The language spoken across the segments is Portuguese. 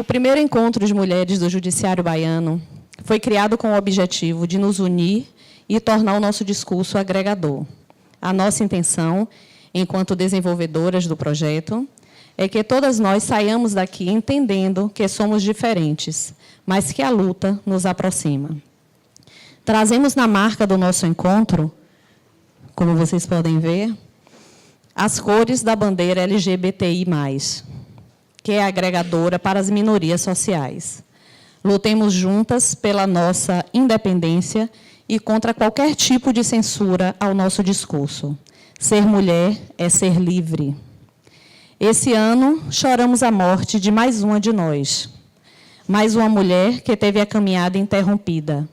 O primeiro encontro de mulheres do Judiciário Baiano foi criado com o objetivo de nos unir e tornar o nosso discurso agregador. A nossa intenção, enquanto desenvolvedoras do projeto, é que todas nós saiamos daqui entendendo que somos diferentes, mas que a luta nos aproxima. Trazemos na marca do nosso encontro, como vocês podem ver, as cores da bandeira LGBTI+, que é agregadora para as minorias sociais. Lutemos juntas pela nossa independência e contra qualquer tipo de censura ao nosso discurso. Ser mulher é ser livre. Esse ano, choramos a morte de mais uma de nós, mais uma mulher que teve a caminhada interrompida.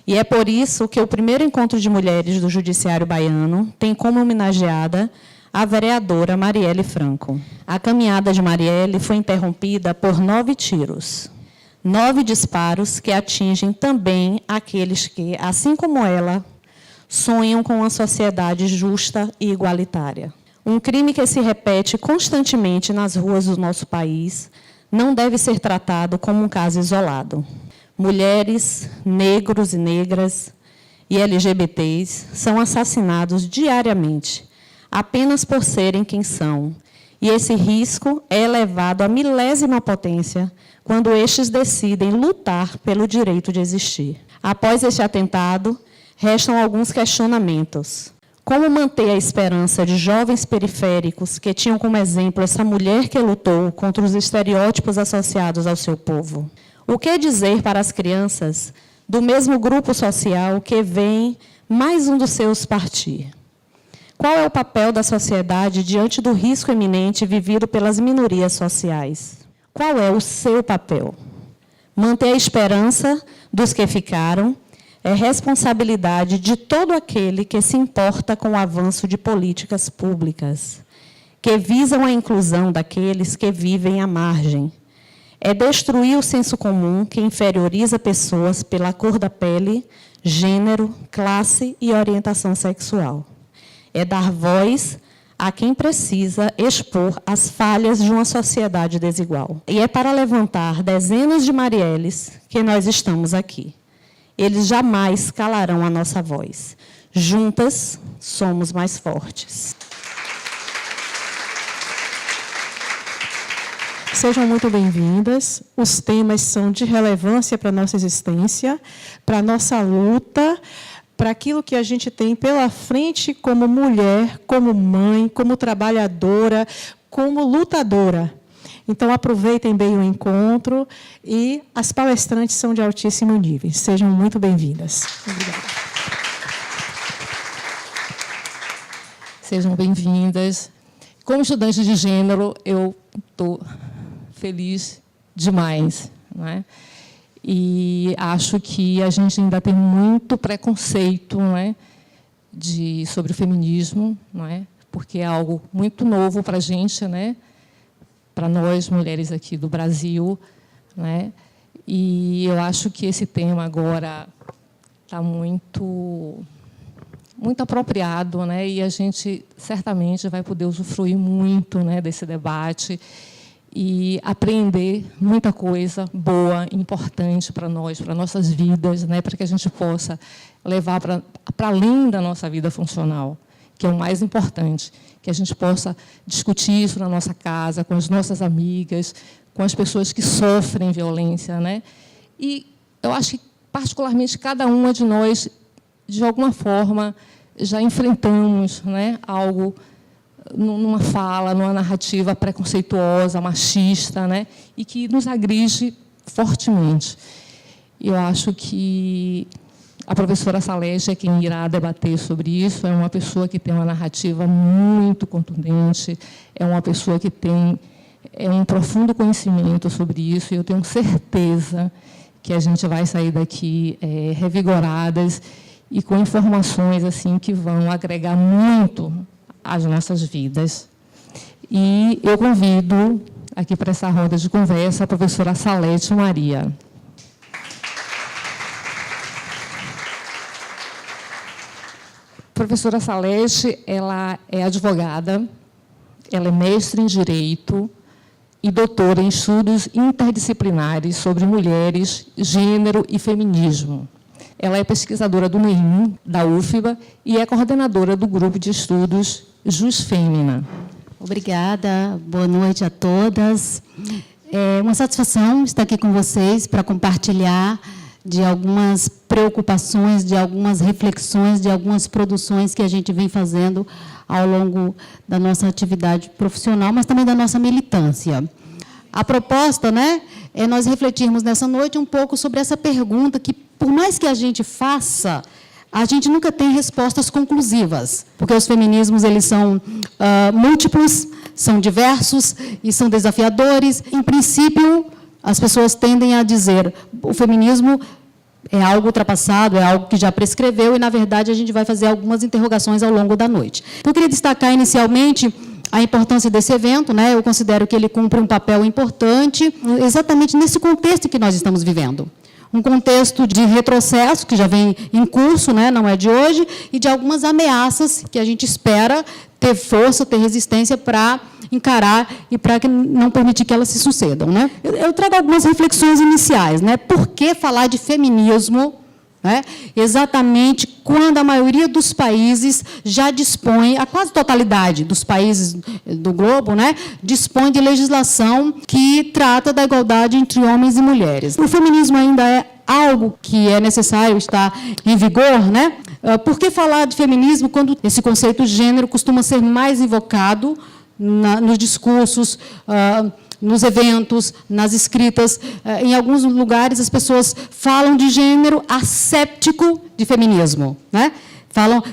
E é por isso que o primeiro encontro de mulheres do Judiciário Baiano tem como homenageada a vereadora Marielle Franco. A caminhada de Marielle foi interrompida por 9 tiros. 9 disparos que atingem também aqueles que, assim como ela, sonham com uma sociedade justa e igualitária. Um crime que se repete constantemente nas ruas do nosso país não deve ser tratado como um caso isolado. Mulheres, negros e negras e LGBTs são assassinados diariamente, apenas por serem quem são. E esse risco é elevado à milésima potência quando estes decidem lutar pelo direito de existir. Após este atentado, restam alguns questionamentos. Como manter a esperança de jovens periféricos que tinham como exemplo essa mulher que lutou contra os estereótipos associados ao seu povo? O que dizer para as crianças do mesmo grupo social que veem mais um dos seus partir? Qual é o papel da sociedade diante do risco iminente vivido pelas minorias sociais? Qual é o seu papel? Manter a esperança dos que ficaram é responsabilidade de todo aquele que se importa com o avanço de políticas públicas, que visam a inclusão daqueles que vivem à margem. É destruir o senso comum que inferioriza pessoas pela cor da pele, gênero, classe e orientação sexual. É dar voz a quem precisa expor as falhas de uma sociedade desigual. E é para levantar dezenas de Marielles que nós estamos aqui. Eles jamais calarão a nossa voz. Juntas, somos mais fortes. Sejam muito bem-vindas. Os temas são de relevância para a nossa existência, para a nossa luta, para aquilo que a gente tem pela frente como mulher, como mãe, como trabalhadora, como lutadora. Então, aproveitem bem o encontro e as palestrantes são de altíssimo nível. Sejam muito bem-vindas. Obrigada. Sejam bem-vindas. Como estudante de gênero, eu estou feliz demais, não é? E acho que a gente ainda tem muito preconceito, não é, sobre o feminismo, não é? Porque é algo muito novo para a gente, né? Para nós, mulheres aqui do Brasil, né? E eu acho que esse tema agora está muito apropriado, né? E a gente certamente vai poder usufruir muito, né, desse debate e aprender muita coisa boa, importante para nós, para nossas vidas, né? Para que a gente possa levar para além da nossa vida funcional, que é o mais importante, que a gente possa discutir isso na nossa casa, com as nossas amigas, com as pessoas que sofrem violência, né? E eu acho que, particularmente, cada uma de nós, de alguma forma, já enfrentamos, né, algo numa fala, numa narrativa preconceituosa, machista, né, e que nos agride fortemente. Eu acho que a professora Salete é quem irá debater sobre isso, é uma pessoa que tem uma narrativa muito contundente, é uma pessoa que tem um profundo conhecimento sobre isso, e eu tenho certeza que a gente vai sair daqui revigoradas e com informações assim, que vão agregar muito às nossas vidas. E eu convido aqui para essa roda de conversa a professora Salete Maria. A professora Salete, ela é advogada, ela é mestre em Direito, e doutora em estudos interdisciplinares sobre mulheres, gênero e feminismo. Ela é pesquisadora do NEIM, da UFBA, e é coordenadora do grupo de estudos JusFêmina. Obrigada, boa noite a todas. É uma satisfação estar aqui com vocês para compartilhar de algumas preocupações, de algumas reflexões, de algumas produções que a gente vem fazendo ao longo da nossa atividade profissional, mas também da nossa militância. A proposta, né, é nós refletirmos nessa noite um pouco sobre essa pergunta que, por mais que a gente faça, a gente nunca tem respostas conclusivas, porque os feminismos eles são múltiplos, são diversos e são desafiadores. Em princípio, as pessoas tendem a dizer o feminismo é algo ultrapassado, é algo que já prescreveu, e, na verdade, a gente vai fazer algumas interrogações ao longo da noite. Então, eu queria destacar, inicialmente, a importância desse evento, né? Eu considero que ele cumpre um papel importante, exatamente nesse contexto que nós estamos vivendo. Um contexto de retrocesso, que já vem em curso, né? Não é de hoje, e de algumas ameaças que a gente espera ter força, ter resistência para encarar e para não permitir que elas se sucedam, né? Eu trago algumas reflexões iniciais, né? Por que falar de feminismo, né? Exatamente quando a maioria dos países já dispõe, a quase totalidade dos países do globo, né, dispõe de legislação que trata da igualdade entre homens e mulheres. O feminismo ainda é algo que é necessário estar em vigor, né? Por que falar de feminismo quando esse conceito de gênero costuma ser mais invocado nos discursos, nos eventos, nas escritas? Em alguns lugares, as pessoas falam de gênero asséptico de feminismo, né?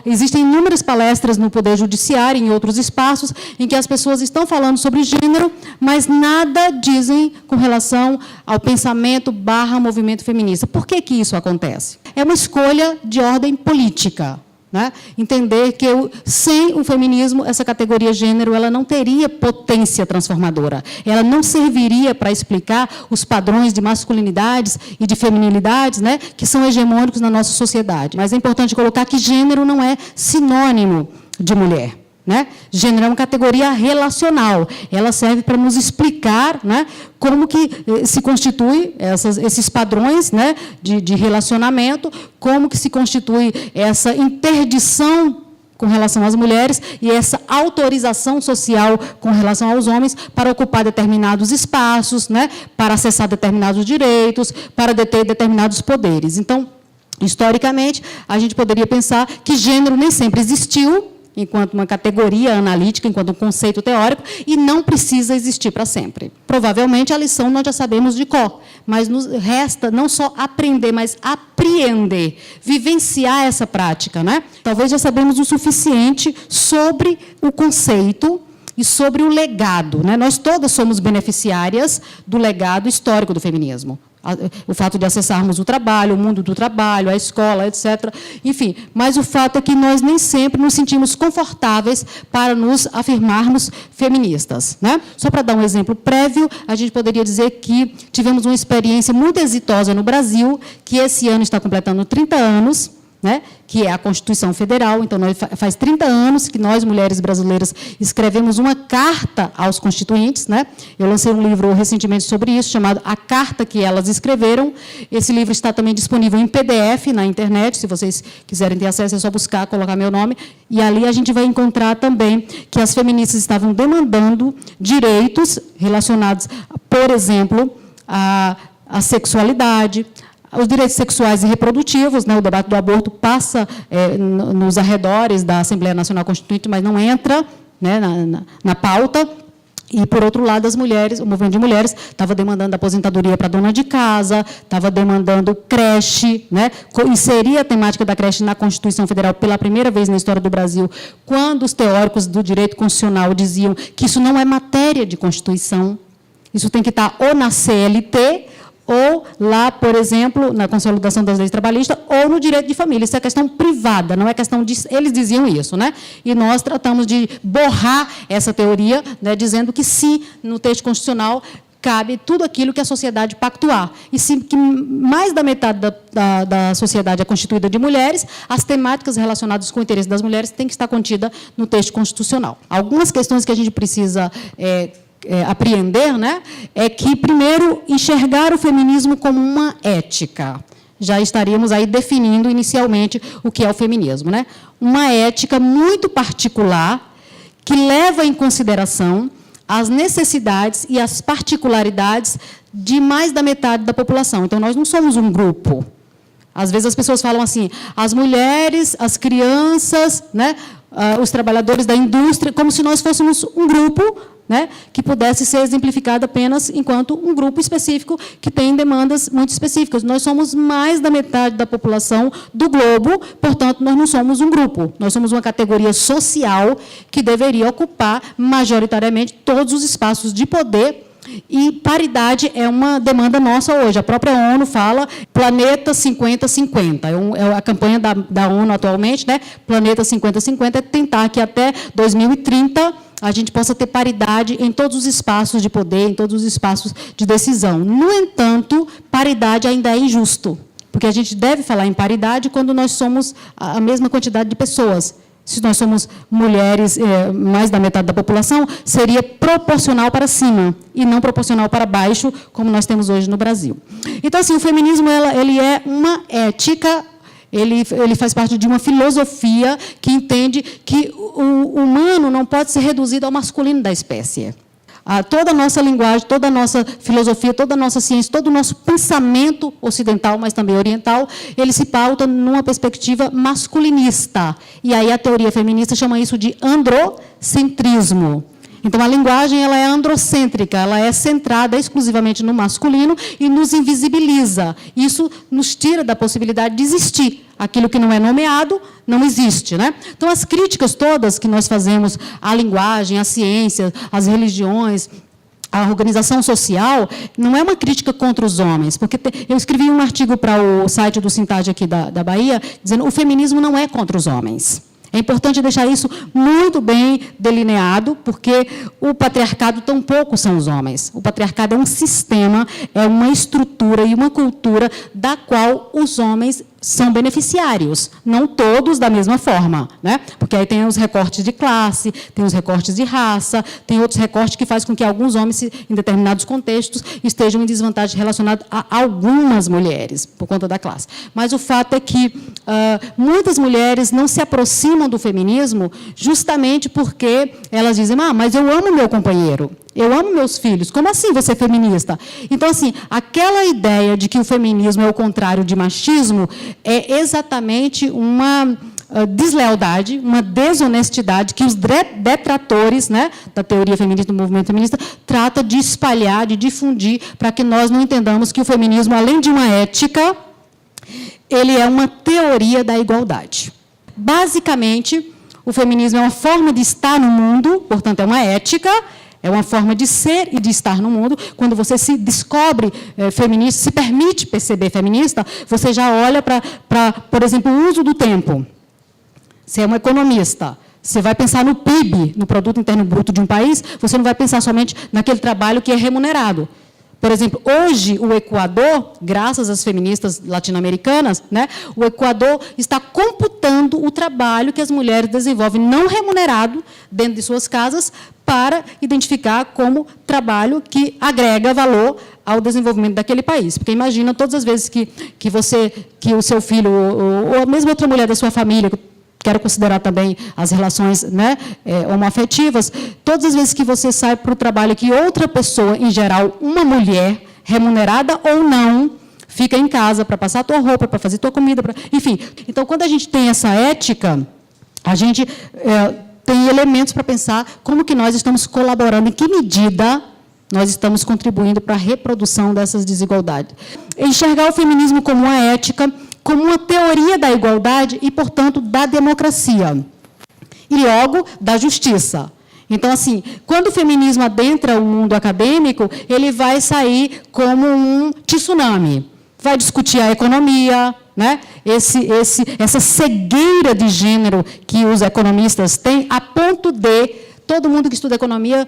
Existem inúmeras palestras no Poder Judiciário e em outros espaços em que as pessoas estão falando sobre gênero, mas nada dizem com relação ao pensamento / movimento feminista. Por que que isso acontece? É uma escolha de ordem política, né? Entender que sem o feminismo, essa categoria gênero ela não teria potência transformadora. Ela não serviria para explicar os padrões de masculinidades e de feminilidades, né, que são hegemônicos na nossa sociedade. Mas é importante colocar que gênero não é sinônimo de mulher, né? Gênero é uma categoria relacional. Ela serve para nos explicar, né, como que se constitui esses padrões, né, de relacionamento, como que se constitui essa interdição com relação às mulheres e essa autorização social com relação aos homens para ocupar determinados espaços, né, para acessar determinados direitos, para deter determinados poderes. Então, historicamente, a gente poderia pensar que gênero nem sempre existiu, enquanto uma categoria analítica, enquanto um conceito teórico, e não precisa existir para sempre. Provavelmente, a lição nós já sabemos de cor, mas nos resta não só aprender, mas apreender, vivenciar essa prática, né? Talvez já sabemos o suficiente sobre o conceito e sobre o legado, né? Nós todas somos beneficiárias do legado histórico do feminismo. O fato de acessarmos o trabalho, o mundo do trabalho, a escola, etc. Enfim, mas o fato é que nós nem sempre nos sentimos confortáveis para nos afirmarmos feministas, né? Só para dar um exemplo prévio, a gente poderia dizer que tivemos uma experiência muito exitosa no Brasil, que esse ano está completando 30 anos, né, que é a Constituição Federal. Então, faz 30 anos que nós, mulheres brasileiras, escrevemos uma carta aos constituintes, né? Eu lancei um livro recentemente sobre isso, chamado A Carta que Elas Escreveram. Esse livro está também disponível em PDF na internet. Se vocês quiserem ter acesso, é só buscar, colocar meu nome. E ali a gente vai encontrar também que as feministas estavam demandando direitos relacionados, por exemplo, à sexualidade, os direitos sexuais e reprodutivos, né? O debate do aborto passa nos arredores da Assembleia Nacional Constituinte, mas não entra, né, na pauta. E, por outro lado, as mulheres, o movimento de mulheres estava demandando aposentadoria para dona de casa, estava demandando creche, né? Inserir a temática da creche na Constituição Federal pela primeira vez na história do Brasil, quando os teóricos do direito constitucional diziam que isso não é matéria de Constituição, isso tem que estar ou na CLT, ou lá, por exemplo, na consolidação das leis trabalhistas, ou no direito de família. Isso é questão privada, não é questão de... Eles diziam isso, né? E nós tratamos de borrar essa teoria, né, dizendo que, sim, no texto constitucional cabe tudo aquilo que a sociedade pactuar. E sim, que mais da metade da sociedade é constituída de mulheres, as temáticas relacionadas com o interesse das mulheres têm que estar contidas no texto constitucional. Algumas questões que a gente precisa apreender, né, é que, primeiro, enxergar o feminismo como uma ética. Já estaríamos aí definindo inicialmente o que é o feminismo, né? Uma ética muito particular que leva em consideração as necessidades e as particularidades de mais da metade da população. Então, nós não somos um grupo. Às vezes as pessoas falam assim, as mulheres, as crianças, né, os trabalhadores da indústria, como se nós fôssemos um grupo, né, que pudesse ser exemplificado apenas enquanto um grupo específico que tem demandas muito específicas. Nós somos mais da metade da população do globo, portanto, nós não somos um grupo. Nós somos uma categoria social que deveria ocupar, majoritariamente, todos os espaços de poder. E paridade é uma demanda nossa hoje. A própria ONU fala Planeta 50-50. É a campanha da ONU atualmente, né? Planeta 50-50 é tentar que até 2030 a gente possa ter paridade em todos os espaços de poder, em todos os espaços de decisão. No entanto, paridade ainda é injusto, porque a gente deve falar em paridade quando nós somos a mesma quantidade de pessoas. Se nós somos mulheres, mais da metade da população, seria proporcional para cima e não proporcional para baixo, como nós temos hoje no Brasil. Então, assim, o feminismo ele é uma ética, ele faz parte de uma filosofia que entende que o humano não pode ser reduzido ao masculino da espécie. Toda a nossa linguagem, toda a nossa filosofia, toda a nossa ciência, todo o nosso pensamento ocidental, mas também oriental, ele se pauta numa perspectiva masculinista. E aí a teoria feminista chama isso de androcentrismo. Então, a linguagem ela é androcêntrica, ela é centrada exclusivamente no masculino e nos invisibiliza. Isso nos tira da possibilidade de existir. Aquilo que não é nomeado, não existe, né? Então, as críticas todas que nós fazemos à linguagem, à ciência, às religiões, à organização social, não é uma crítica contra os homens, porque eu escrevi um artigo para o site do Sintag aqui da Bahia, dizendo que o feminismo não é contra os homens. É importante deixar isso muito bem delineado, porque o patriarcado tampouco são os homens. O patriarcado é um sistema, é uma estrutura e uma cultura da qual os homens são beneficiários, não todos da mesma forma, né? Porque aí tem os recortes de classe, tem os recortes de raça, tem outros recortes que fazem com que alguns homens, em determinados contextos, estejam em desvantagem relacionada a algumas mulheres, por conta da classe. Mas o fato é que muitas mulheres não se aproximam do feminismo justamente porque elas dizem, mas eu amo meu companheiro, eu amo meus filhos, como assim você é feminista? Então, assim, aquela ideia de que o feminismo é o contrário de machismo é exatamente uma deslealdade, uma desonestidade que os detratores, né, da teoria feminista, do movimento feminista, trata de espalhar, de difundir, para que nós não entendamos que o feminismo, além de uma ética, ele é uma teoria da igualdade. Basicamente, o feminismo é uma forma de estar no mundo, portanto, é uma ética, é uma forma de ser e de estar no mundo. Quando você se descobre feminista, se permite perceber feminista, você já olha para, por exemplo, o uso do tempo. Você é um economista, você vai pensar no PIB, no Produto Interno Bruto de um país, você não vai pensar somente naquele trabalho que é remunerado. Por exemplo, hoje, o Equador, graças às feministas latino-americanas, né, o Equador está computando o trabalho que as mulheres desenvolvem não remunerado dentro de suas casas para identificar como trabalho que agrega valor ao desenvolvimento daquele país. Porque imagina todas as vezes que o seu filho, ou mesmo outra mulher da sua família, quero considerar também as relações, né, homoafetivas, todas as vezes que você sai para o trabalho que outra pessoa, em geral, uma mulher, remunerada ou não, fica em casa para passar a tua roupa, para fazer a tua comida, enfim. Então, quando a gente tem essa ética, a gente tem elementos para pensar como que nós estamos colaborando, em que medida nós estamos contribuindo para a reprodução dessas desigualdades. Enxergar o feminismo como uma ética, como uma teoria da igualdade e, portanto, da democracia. E, logo, da justiça. Então, assim, quando o feminismo adentra o mundo acadêmico, ele vai sair como um tsunami. Vai discutir a economia, né? Essa cegueira de gênero que os economistas têm, a ponto de todo mundo que estuda economia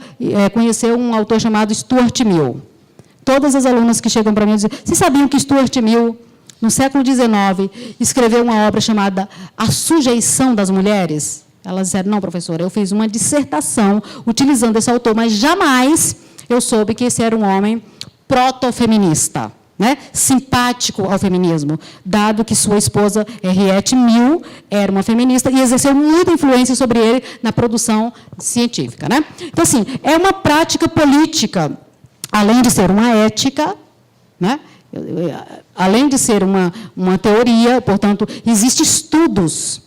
conheceu um autor chamado Stuart Mill. Todas as alunas que chegam para mim dizem, vocês sabiam que Stuart Mill, no século XIX, escreveu uma obra chamada A Sujeição das Mulheres? Elas disseram, não, professora, eu fiz uma dissertação utilizando esse autor, mas jamais eu soube que esse era um homem proto-feminista, né? Simpático ao feminismo, dado que sua esposa, Henriette Mill, era uma feminista e exerceu muita influência sobre ele na produção científica, né? Então, assim, é uma prática política, além de ser uma ética, né? Além de ser uma teoria, portanto, existem estudos.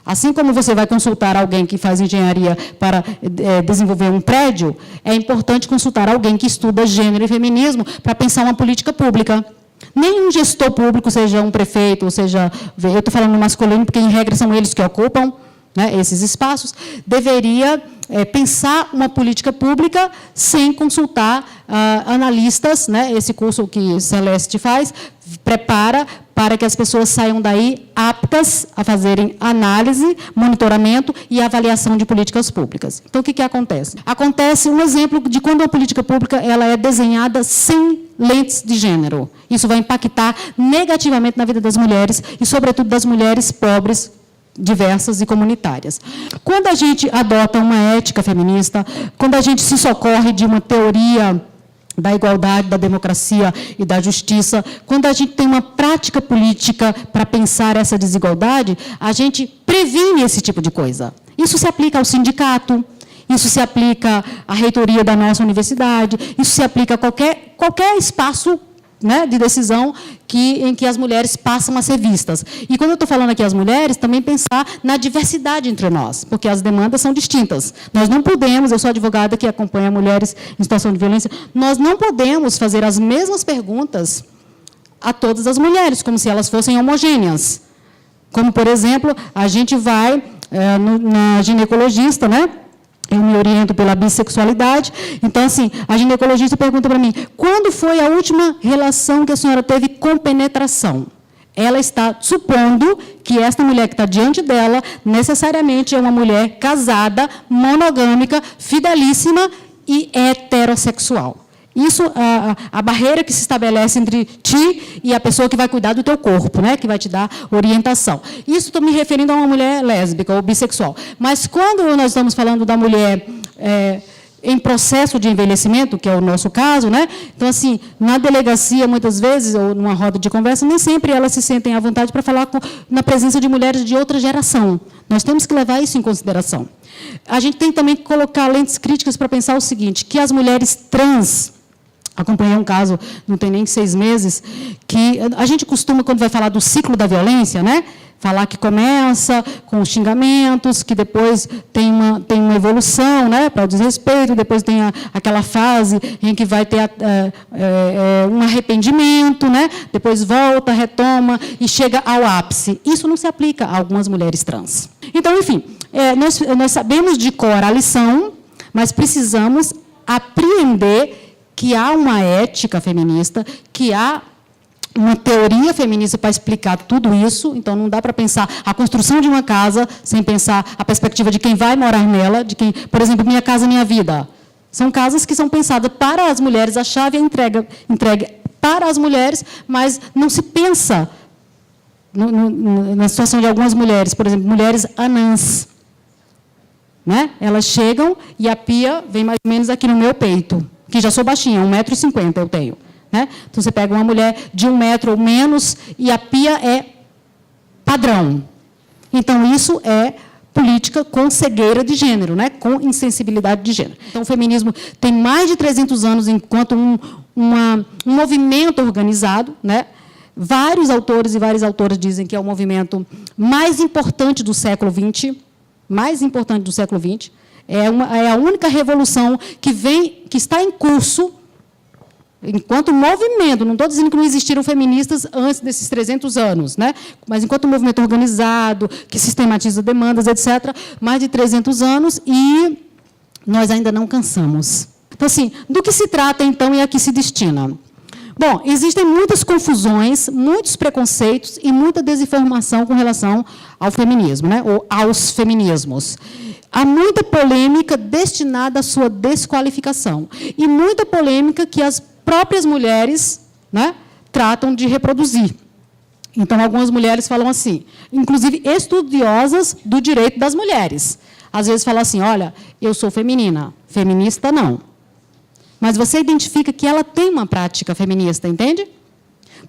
Assim como você vai consultar alguém que faz engenharia para desenvolver um prédio, é importante consultar alguém que estuda gênero e feminismo para pensar uma política pública. Nenhum gestor público, seja um prefeito, ou seja, eu estou falando no masculino, porque, em regra, são eles que ocupam, né, esses espaços, deveria pensar uma política pública sem consultar analistas, né, esse curso que Celeste faz, prepara para que as pessoas saiam daí aptas a fazerem análise, monitoramento e avaliação de políticas públicas. Então, o que acontece? Acontece um exemplo de quando uma política pública ela é desenhada sem lentes de gênero. Isso vai impactar negativamente na vida das mulheres e, sobretudo, das mulheres pobres, diversas e comunitárias. Quando a gente adota uma ética feminista, quando a gente se socorre de uma teoria da igualdade, da democracia e da justiça, quando a gente tem uma prática política para pensar essa desigualdade, a gente previne esse tipo de coisa. Isso se aplica ao sindicato, isso se aplica à reitoria da nossa universidade, isso se aplica a qualquer espaço, né, de decisão em que as mulheres passam a ser vistas. E, quando eu estou falando aqui as mulheres, também pensar na diversidade entre nós, porque as demandas são distintas. Nós não podemos, eu sou advogada que acompanha mulheres em situação de violência, nós não podemos fazer as mesmas perguntas a todas as mulheres, como se elas fossem homogêneas. Como, por exemplo, a gente vai na ginecologista, né? Eu me oriento pela bissexualidade. Então, assim, a ginecologista pergunta para mim, quando foi a última relação que a senhora teve com penetração? Ela está supondo que esta mulher que está diante dela, necessariamente é uma mulher casada, monogâmica, fidelíssima e heterossexual. Isso, a barreira que se estabelece entre ti e a pessoa que vai cuidar do teu corpo, né, que vai te dar orientação. Isso estou me referindo a uma mulher lésbica ou bissexual. Mas, quando nós estamos falando da mulher em processo de envelhecimento, que é o nosso caso, né, então, assim, na delegacia, muitas vezes, ou numa roda de conversa, nem sempre elas se sentem à vontade para falar na presença de mulheres de outra geração. Nós temos que levar isso em consideração. A gente tem também que colocar lentes críticas para pensar o seguinte, que as mulheres trans... Acompanhei um caso, não tem nem 6 meses, que a gente costuma, quando vai falar do ciclo da violência, né, falar que começa com os xingamentos, que depois tem uma evolução, né, para o desrespeito, depois tem aquela fase em que vai ter um arrependimento, né, depois volta, retoma e chega ao ápice. Isso não se aplica a algumas mulheres trans. Então, enfim, nós sabemos de cor a lição, mas precisamos apreender que há uma ética feminista, que há uma teoria feminista para explicar tudo isso. Então, não dá para pensar a construção de uma casa sem pensar a perspectiva de quem vai morar nela, de quem, por exemplo, Minha Casa Minha Vida. São casas que são pensadas para as mulheres, a chave é entregue para as mulheres, mas não se pensa na situação de algumas mulheres, por exemplo, mulheres anãs. Né? Elas chegam e a pia vem mais ou menos aqui no meu peito, que já sou baixinha, 1,50 m eu tenho. Né? Então, você pega uma mulher de 1 metro ou menos e a pia é padrão. Então, isso é política com cegueira de gênero, né? Com insensibilidade de gênero. Então, o feminismo tem mais de 300 anos enquanto um movimento organizado. Né? Vários autores e várias autoras dizem que é o movimento mais importante do século XX, mais importante do século XX. É a única revolução que está em curso, enquanto movimento. Não estou dizendo que não existiram feministas antes desses 300 anos, né? Mas enquanto movimento organizado, que sistematiza demandas, etc., mais de 300 anos, e nós ainda não cansamos. Então, assim, do que se trata, então, e a que se destina? Bom, existem muitas confusões, muitos preconceitos e muita desinformação com relação ao feminismo, né? Ou aos feminismos. Há muita polêmica destinada à sua desqualificação. E muita polêmica que as próprias mulheres, né, tratam de reproduzir. Então, algumas mulheres falam assim, inclusive estudiosas do direito das mulheres. Às vezes falam assim, olha, eu sou feminina, feminista não. mas você identifica que ela tem uma prática feminista, entende?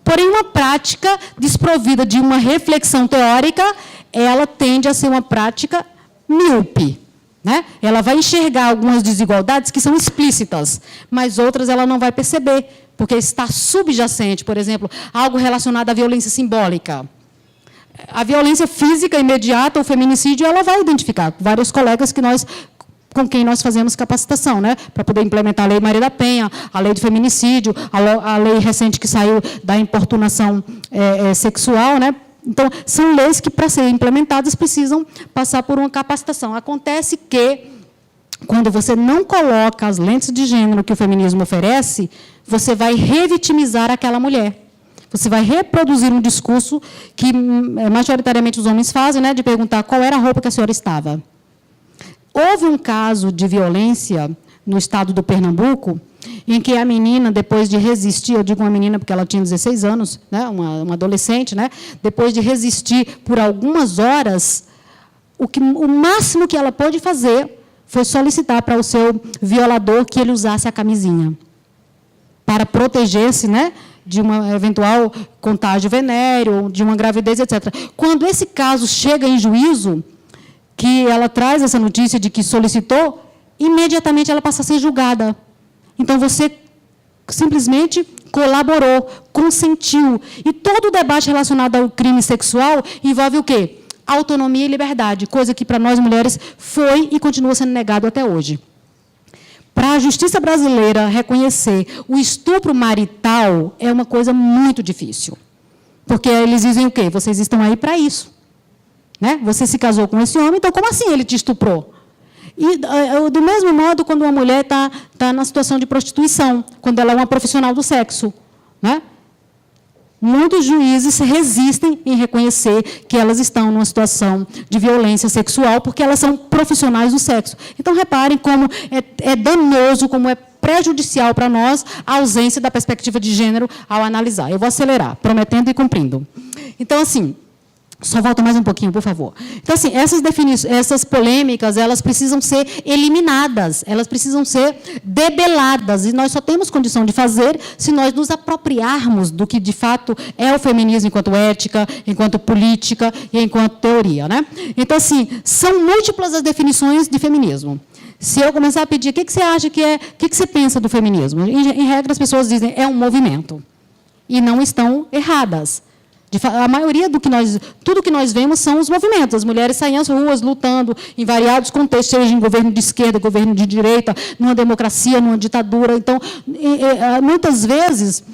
Porém, uma prática desprovida de uma reflexão teórica, ela tende a ser uma prática míope, né? Ela vai enxergar algumas desigualdades que são explícitas, mas outras ela não vai perceber, porque está subjacente, por exemplo, algo relacionado à violência simbólica. A violência física imediata, o feminicídio, ela vai identificar. Vários colegas com quem nós fazemos capacitação, né, para poder implementar a Lei Maria da Penha, a Lei do Feminicídio, a lei recente que saiu da importunação sexual, né? Então, são leis que, para serem implementadas, precisam passar por uma capacitação. Acontece que, quando você não coloca as lentes de gênero que o feminismo oferece, você vai revitimizar aquela mulher. Você vai reproduzir um discurso que, majoritariamente, os homens fazem, né, de perguntar qual era a roupa que a senhora estava. Houve um caso de violência no estado do Pernambuco, em que a menina, depois de resistir, eu digo uma menina porque ela tinha 16 anos, né, uma adolescente, né, depois de resistir por algumas horas, o máximo que ela pôde fazer foi solicitar para o seu violador que ele usasse a camisinha, para proteger-se, né, de uma eventual contágio venéreo, de uma gravidez, etc. Quando esse caso chega em juízo, que ela traz essa notícia de que solicitou, imediatamente ela passa a ser julgada. Então, você simplesmente colaborou, consentiu. E todo o debate relacionado ao crime sexual envolve o quê? Autonomia e liberdade, coisa que, para nós mulheres, foi e continua sendo negado até hoje. Para a justiça brasileira reconhecer o estupro marital é uma coisa muito difícil. Porque eles dizem o quê? Vocês estão aí para isso. Né? Você se casou com esse homem, então como assim ele te estuprou? E, do mesmo modo, quando uma mulher está na situação de prostituição, quando ela é uma profissional do sexo. Né? Muitos juízes resistem em reconhecer que elas estão numa situação de violência sexual, porque elas são profissionais do sexo. Então, reparem como é danoso, como é prejudicial para nós a ausência da perspectiva de gênero ao analisar. Eu vou acelerar, prometendo e cumprindo. Então, assim, só volta mais um pouquinho, por favor. Então, assim, essas polêmicas, elas precisam ser eliminadas, elas precisam ser debeladas, e nós só temos condição de fazer se nós nos apropriarmos do que, de fato, é o feminismo enquanto ética, enquanto política e enquanto teoria. Né? Então, assim, são múltiplas as definições de feminismo. Se eu começar a pedir, o que você acha que é, o que você pensa do feminismo? Em regra, as pessoas dizem, é um movimento. E não estão erradas. A maioria tudo que nós vemos são os movimentos. As mulheres saem às ruas lutando em variados contextos, seja em governo de esquerda, governo de direita, numa democracia, numa ditadura. Então, muitas vezes,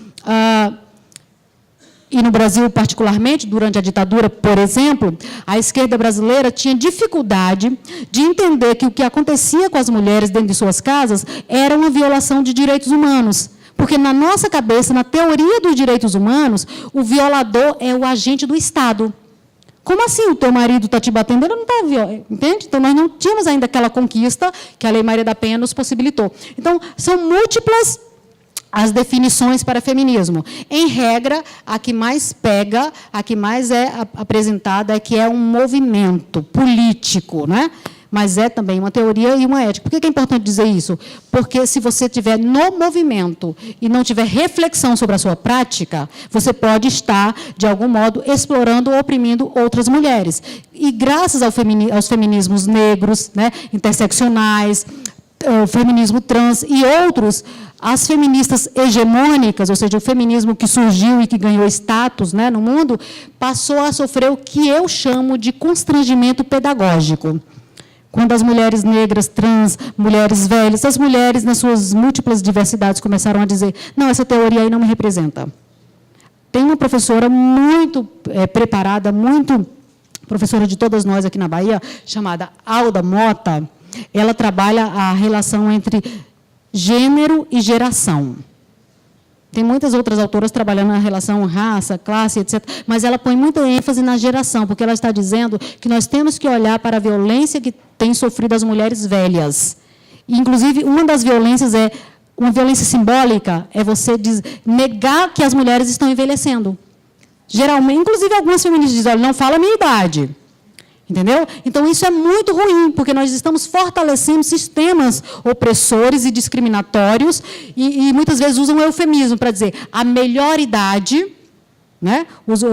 e no Brasil particularmente, durante a ditadura, por exemplo, a esquerda brasileira tinha dificuldade de entender que o que acontecia com as mulheres dentro de suas casas era uma violação de direitos humanos. Porque, na nossa cabeça, na teoria dos direitos humanos, o violador é o agente do Estado. Como assim o teu marido está te batendo? Ele não está violando, entende? Então, nós não tínhamos ainda aquela conquista que a Lei Maria da Penha nos possibilitou. Então, são múltiplas as definições para feminismo. Em regra, a que mais pega, a que mais é apresentada é que é um movimento político, né? Mas é também uma teoria e uma ética. Por que é importante dizer isso? Porque, se você estiver no movimento e não tiver reflexão sobre a sua prática, você pode estar, de algum modo, explorando ou oprimindo outras mulheres. E, graças aos feminismos negros, né, interseccionais, o feminismo trans e outros, as feministas hegemônicas, ou seja, o feminismo que surgiu e que ganhou status, né, no mundo, passou a sofrer o que eu chamo de constrangimento pedagógico. Quando as mulheres negras, trans, mulheres velhas, as mulheres, nas suas múltiplas diversidades, começaram a dizer, não, essa teoria aí não me representa. Tem uma professora muito preparada, muito professora de todas nós aqui na Bahia, chamada Alda Mota. Ela trabalha a relação entre gênero e geração. Tem muitas outras autoras trabalhando na relação raça, classe, etc. Mas ela põe muita ênfase na geração, porque ela está dizendo que nós temos que olhar para a violência que têm sofrido as mulheres velhas. E, inclusive, uma das violências é uma violência simbólica, é você negar que as mulheres estão envelhecendo. Geralmente, inclusive, algumas feministas dizem, olha, não fala a minha idade. Entendeu? Então, isso é muito ruim, porque nós estamos fortalecendo sistemas opressores e discriminatórios e muitas vezes usam o eufemismo para dizer a melhor idade, né?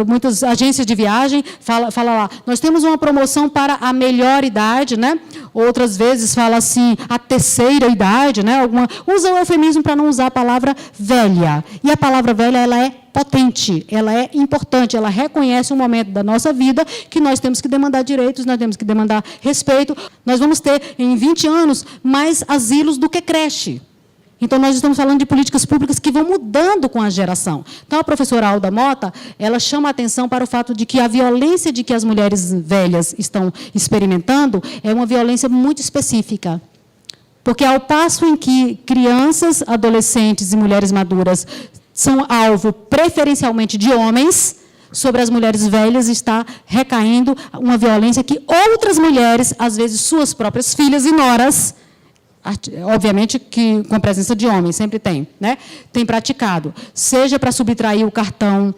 Muitas agências de viagem falam lá, nós temos uma promoção para a melhor idade, né? Outras vezes fala assim, a terceira idade, né? Usa o eufemismo para não usar a palavra velha. E a palavra velha, ela é potente, ela é importante, ela reconhece um momento da nossa vida que nós temos que demandar direitos, nós temos que demandar respeito. Nós vamos ter, em 20 anos, mais asilos do que creche. Então, nós estamos falando de políticas públicas que vão mudando com a geração. Então, a professora Alda Mota, ela chama a atenção para o fato de que a violência de que as mulheres velhas estão experimentando é uma violência muito específica. Porque, ao passo em que crianças, adolescentes e mulheres maduras são alvo preferencialmente de homens, sobre as mulheres velhas está recaindo uma violência que outras mulheres, às vezes suas próprias filhas e noras, obviamente que com a presença de homens, sempre tem, né? Tem praticado, seja para subtrair o cartão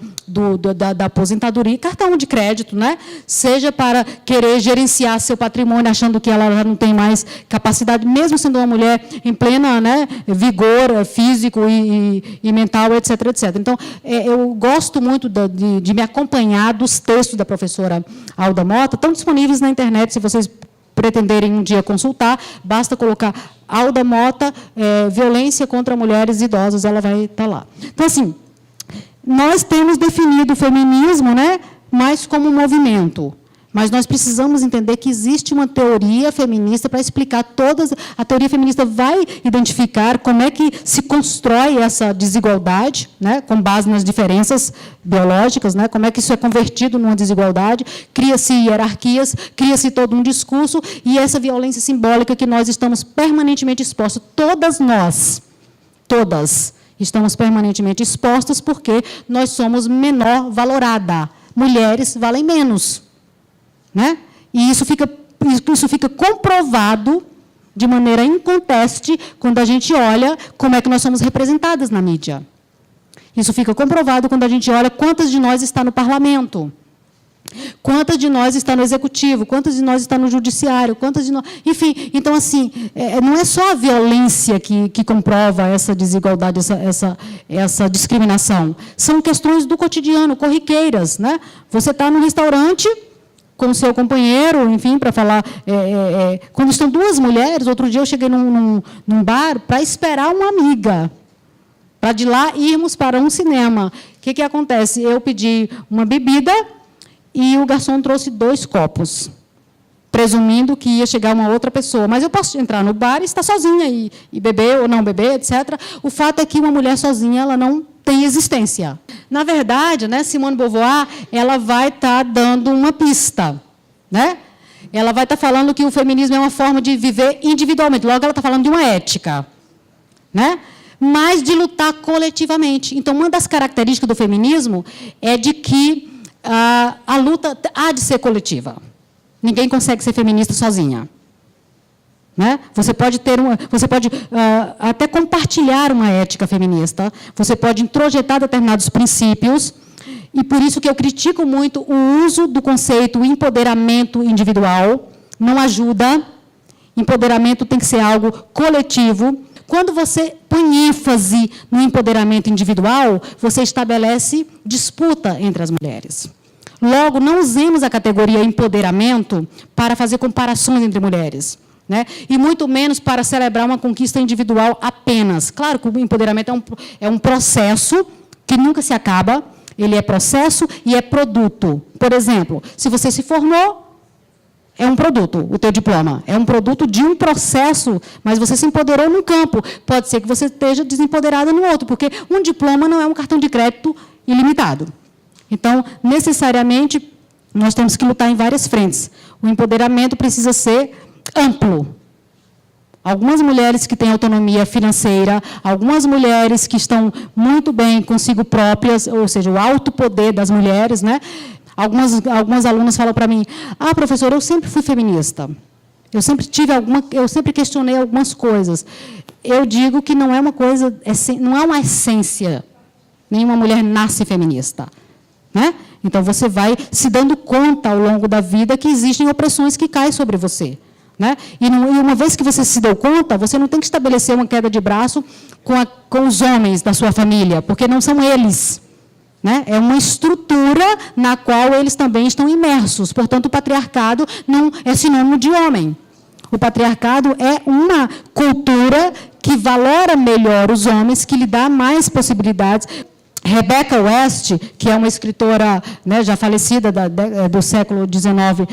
da aposentadoria, cartão de crédito, né? Seja para querer gerenciar seu patrimônio, achando que ela já não tem mais capacidade, mesmo sendo uma mulher em plena, né, vigor físico e mental, etc, etc. Então, eu gosto muito de me acompanhar dos textos da professora Alda Mota, estão disponíveis na internet, se vocês pretenderem um dia consultar, basta colocar Alda Mota, violência contra mulheres idosas, ela vai estar lá. Então, assim, nós temos definido o feminismo, né, mais como um movimento, mas nós precisamos entender que existe uma teoria feminista para explicar todas. A teoria feminista vai identificar como é que se constrói essa desigualdade, né, com base nas diferenças biológicas, né, como é que isso é convertido numa desigualdade, cria-se hierarquias, cria-se todo um discurso, e essa violência simbólica que nós estamos permanentemente expostos, todas nós, todas, estamos permanentemente expostas porque nós somos menor valorada. Mulheres valem menos. Né? E isso fica comprovado de maneira inconteste quando a gente olha como é que nós somos representadas na mídia. Isso fica comprovado quando a gente olha quantas de nós está no parlamento, quantas de nós está no executivo, quantas de nós está no judiciário, quantas de nós... Enfim, então, assim, não é só a violência que comprova essa desigualdade, essa discriminação. São questões do cotidiano, corriqueiras. Né? Você está num restaurante com o seu companheiro, enfim, para falar... quando estão duas mulheres, outro dia eu cheguei num bar para esperar uma amiga, para de lá irmos para um cinema. O que acontece? Eu pedi uma bebida e o garçom trouxe 2 copos, presumindo que ia chegar uma outra pessoa. Mas eu posso entrar no bar e estar sozinha e beber ou não beber, etc. O fato é que uma mulher sozinha ela não tem existência. Na verdade, né, Simone de Beauvoir, ela vai estar dando uma pista. Né? Ela vai estar falando que o feminismo é uma forma de viver individualmente. Logo, ela está falando de uma ética. Né? Mas de lutar coletivamente. Então, uma das características do feminismo é de que a luta há de ser coletiva. Ninguém consegue ser feminista sozinha. Né? Você pode até compartilhar uma ética feminista, você pode introjetar determinados princípios, e por isso que eu critico muito o uso do conceito empoderamento individual, não ajuda. Empoderamento tem que ser algo coletivo. Quando você põe ênfase no empoderamento individual, você estabelece disputa entre as mulheres. Logo, não usemos a categoria empoderamento para fazer comparações entre mulheres. Né? E muito menos para celebrar uma conquista individual apenas. Claro que o empoderamento é um processo que nunca se acaba, ele é processo e é produto. Por exemplo, se você se formou, é um produto, o teu diploma. É um produto de um processo, mas você se empoderou num campo. Pode ser que você esteja desempoderada no outro, porque um diploma não é um cartão de crédito ilimitado. Então, necessariamente, nós temos que lutar em várias frentes. O empoderamento precisa ser amplo. Algumas mulheres que têm autonomia financeira, algumas mulheres que estão muito bem consigo próprias, ou seja, o alto poder das mulheres, né? Algumas alunas falam para mim: "Ah, professora, eu sempre fui feminista. Eu sempre questionei algumas coisas." Eu digo que não é uma coisa, não é uma essência. Nenhuma mulher nasce feminista. né? Então, você vai se dando conta, ao longo da vida, que existem opressões que caem sobre você. Né? E uma vez que você se deu conta, você não tem que estabelecer uma queda de braço com os homens da sua família, porque não são eles. Né? É uma estrutura na qual eles também estão imersos. Portanto, o patriarcado não é sinônimo de homem. O patriarcado é uma cultura que valora melhor os homens, que lhe dá mais possibilidades. Rebecca West, que é uma escritora, né, já falecida do século XIX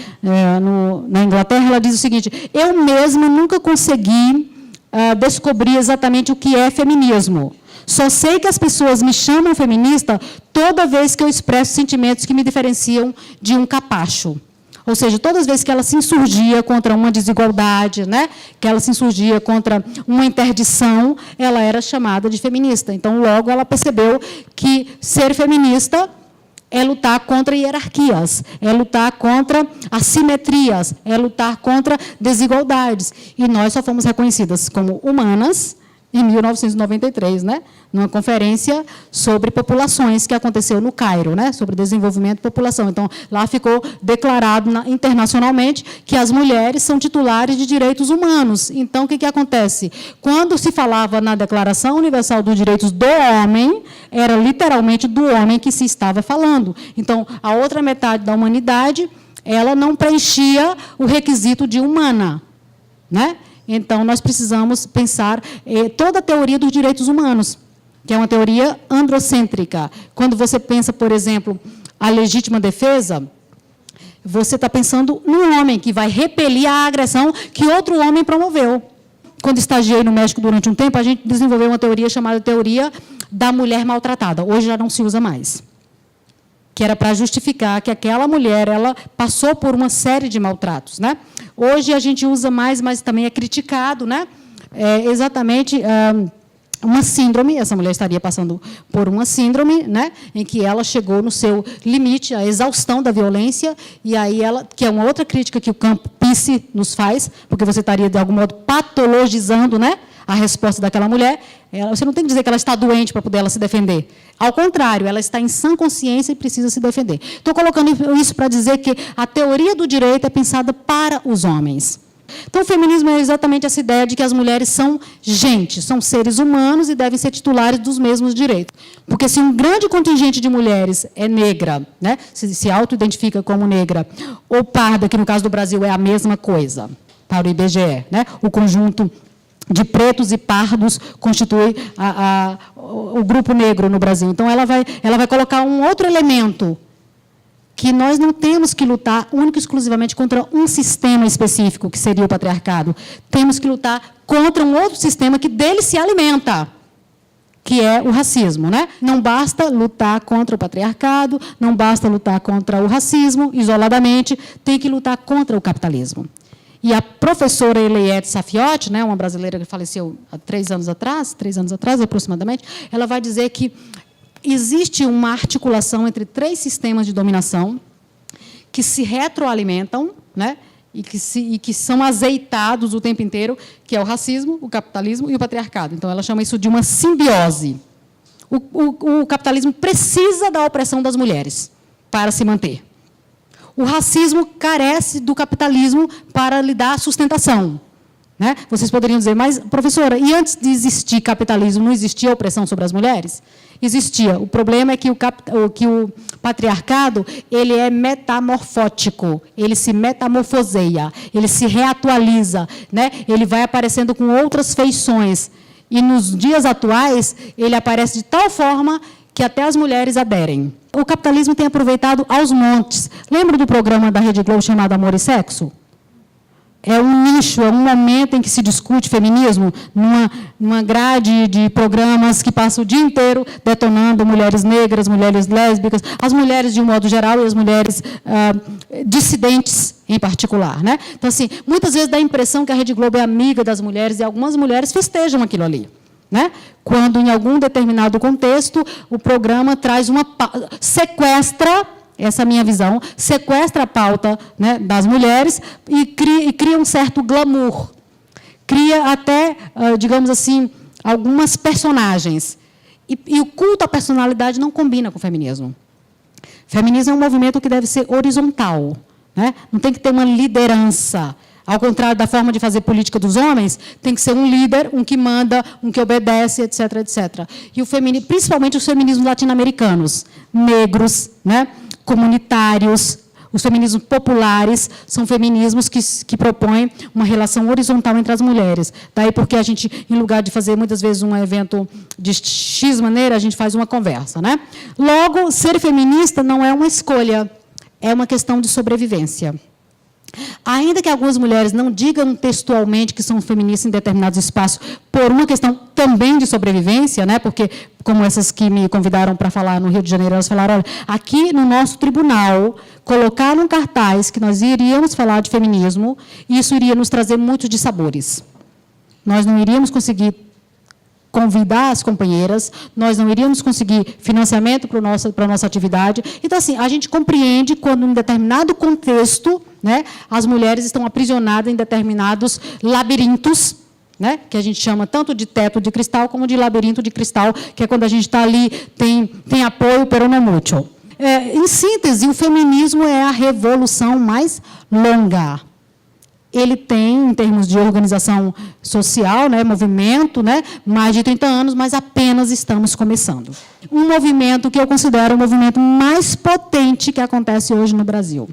na Inglaterra, ela diz o seguinte: eu mesma nunca consegui descobrir exatamente o que é feminismo. Só sei que as pessoas me chamam feminista toda vez que eu expresso sentimentos que me diferenciam de um capacho. Ou seja, todas as vezes que ela se insurgia contra uma desigualdade, né, que ela se insurgia contra uma interdição, ela era chamada de feminista. Então, logo, ela percebeu que ser feminista é lutar contra hierarquias, é lutar contra assimetrias, é lutar contra desigualdades. E nós só fomos reconhecidas como humanas em 1993, né, numa conferência sobre populações que aconteceu no Cairo, né, sobre desenvolvimento e população. Então, lá ficou declarado internacionalmente que as mulheres são titulares de direitos humanos. Então, o que acontece? Quando se falava na Declaração Universal dos Direitos do Homem, era literalmente do homem que se estava falando. Então, a outra metade da humanidade, ela não preenchia o requisito de humana, né? Então, nós precisamos pensar toda a teoria dos direitos humanos, que é uma teoria androcêntrica. Quando você pensa, por exemplo, a legítima defesa, você está pensando num homem que vai repelir a agressão que outro homem promoveu. Quando estagiei no México durante um tempo, a gente desenvolveu uma teoria chamada teoria da mulher maltratada. Hoje já não se usa mais. Que era para justificar que aquela mulher ela passou por uma série de maltratos, né? Hoje a gente usa mais, mas também é criticado, né? Exatamente uma síndrome. Essa mulher estaria passando por uma síndrome, né? Em que ela chegou no seu limite, a exaustão da violência, e aí ela, que é uma outra crítica que o campo PICE nos faz, porque você estaria de algum modo patologizando, né, a resposta daquela mulher. Você não tem que dizer que ela está doente para poder ela se defender. Ao contrário, ela está em sã consciência e precisa se defender. Estou colocando isso para dizer que a teoria do direito é pensada para os homens. Então, o feminismo é exatamente essa ideia de que as mulheres são gente, são seres humanos e devem ser titulares dos mesmos direitos. Porque se um grande contingente de mulheres é negra, né, se auto-identifica como negra, ou parda, que no caso do Brasil é a mesma coisa, para o IBGE, né, o conjunto de pretos e pardos constitui o grupo negro no Brasil. Então, ela vai colocar um outro elemento, que nós não temos que lutar única e exclusivamente contra um sistema específico, que seria o patriarcado. Temos que lutar contra um outro sistema que dele se alimenta, que é o racismo, né? Não basta lutar contra o patriarcado, não basta lutar contra o racismo isoladamente, tem que lutar contra o capitalismo. E a professora Eliette Safiotti, né, uma brasileira que faleceu há 3 anos atrás aproximadamente, ela vai dizer que existe uma articulação entre 3 sistemas de dominação que se retroalimentam, né, e que são azeitados o tempo inteiro, que é o racismo, o capitalismo e o patriarcado. Então, ela chama isso de uma simbiose. O capitalismo precisa da opressão das mulheres para se manter. O racismo carece do capitalismo para lhe dar sustentação. Né? Vocês poderiam dizer, mas, professora, e antes de existir capitalismo, não existia opressão sobre as mulheres? Existia. O problema é que o patriarcado ele é metamorfótico, ele se metamorfoseia, ele se reatualiza, né? Ele vai aparecendo com outras feições. E, nos dias atuais, ele aparece de tal forma que até as mulheres aderem. O capitalismo tem aproveitado aos montes. Lembra do programa da Rede Globo chamado Amor e Sexo? É um nicho, é um momento em que se discute feminismo, numa grade de programas que passam o dia inteiro detonando mulheres negras, mulheres lésbicas, as mulheres de um modo geral e as mulheres dissidentes em particular. Né? Então, assim, muitas vezes dá a impressão que a Rede Globo é amiga das mulheres e algumas mulheres festejam aquilo ali. Né? Quando, em algum determinado contexto, o programa traz sequestra, essa é a minha visão, sequestra a pauta, né, das mulheres e cria um certo glamour. Cria até, digamos assim, algumas personagens. E o culto à personalidade não combina com o feminismo. Feminismo é um movimento que deve ser horizontal, né? Não tem que ter uma liderança. Ao contrário da forma de fazer política dos homens, tem que ser um líder, um que manda, um que obedece, etc., etc. E o feminismo, principalmente os feminismos latino-americanos, negros, né? Comunitários, os feminismos populares, são feminismos que propõem uma relação horizontal entre as mulheres. Daí porque a gente, em lugar de fazer, muitas vezes, um evento de X maneira, a gente faz uma conversa, né? Logo, ser feminista não é uma escolha, é uma questão de sobrevivência. Ainda que algumas mulheres não digam textualmente que são feministas em determinados espaços, por uma questão também de sobrevivência, né? Porque, como essas que me convidaram para falar no Rio de Janeiro, elas falaram, olha, aqui no nosso tribunal, colocaram um cartaz que nós iríamos falar de feminismo, e isso iria nos trazer muitos dissabores. Nós não iríamos conseguir convidar as companheiras, nós não iríamos conseguir financiamento para a nossa atividade. Então, assim, a gente compreende quando, em determinado contexto, né, as mulheres estão aprisionadas em determinados labirintos, né, que a gente chama tanto de teto de cristal como de labirinto de cristal, que é quando a gente está ali, tem apoio, pero não mucho. Em síntese, o feminismo é a revolução mais longa. Ele tem, em termos de organização social, né, movimento, né, mais de 30 anos, mas apenas estamos começando. Um movimento que eu considero o movimento mais potente que acontece hoje no Brasil.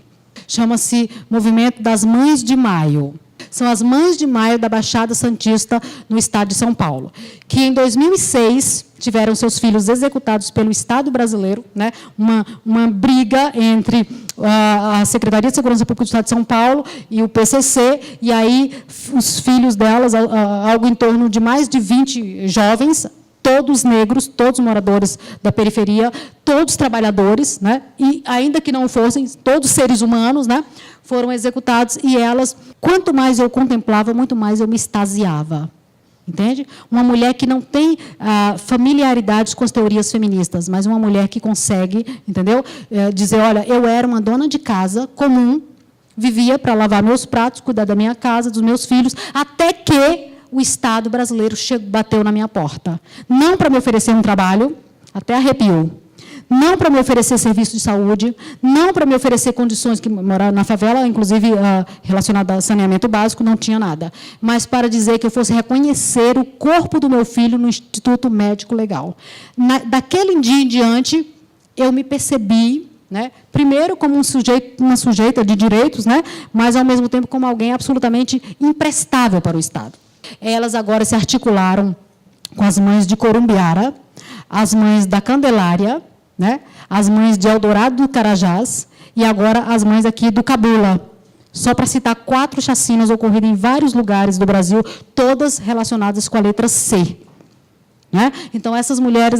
Chama-se Movimento das Mães de Maio. São as Mães de Maio da Baixada Santista, no estado de São Paulo, que, em 2006, tiveram seus filhos executados pelo Estado brasileiro, né? Uma briga entre a Secretaria de Segurança Pública do Estado de São Paulo e o PCC, e aí os filhos delas, algo em torno de mais de 20 jovens, todos negros, todos moradores da periferia, todos trabalhadores, né? E, ainda que não fossem, todos seres humanos, né? Foram executados, e elas, quanto mais eu contemplava, muito mais eu me extasiava. Entende? Uma mulher que não tem familiaridades com as teorias feministas, mas uma mulher que consegue, entendeu? Dizer, olha, eu era uma dona de casa comum, vivia para lavar meus pratos, cuidar da minha casa, dos meus filhos, até que o Estado brasileiro bateu na minha porta. Não para me oferecer um trabalho, até arrepio. Não para me oferecer serviço de saúde, não para me oferecer condições, que morar na favela, inclusive relacionada a saneamento básico, não tinha nada, mas para dizer que eu fosse reconhecer o corpo do meu filho no Instituto Médico Legal. Daquele dia em diante, eu me percebi, né, primeiro como uma sujeita de direitos, né, mas, ao mesmo tempo, como alguém absolutamente imprestável para o Estado. Elas agora se articularam com as mães de Corumbiara, as mães da Candelária, né, as mães de Eldorado do Carajás e agora as mães aqui do Cabula. Só para citar 4 chacinas ocorridas em vários lugares do Brasil, todas relacionadas com a letra C. Né? Então, essas mulheres,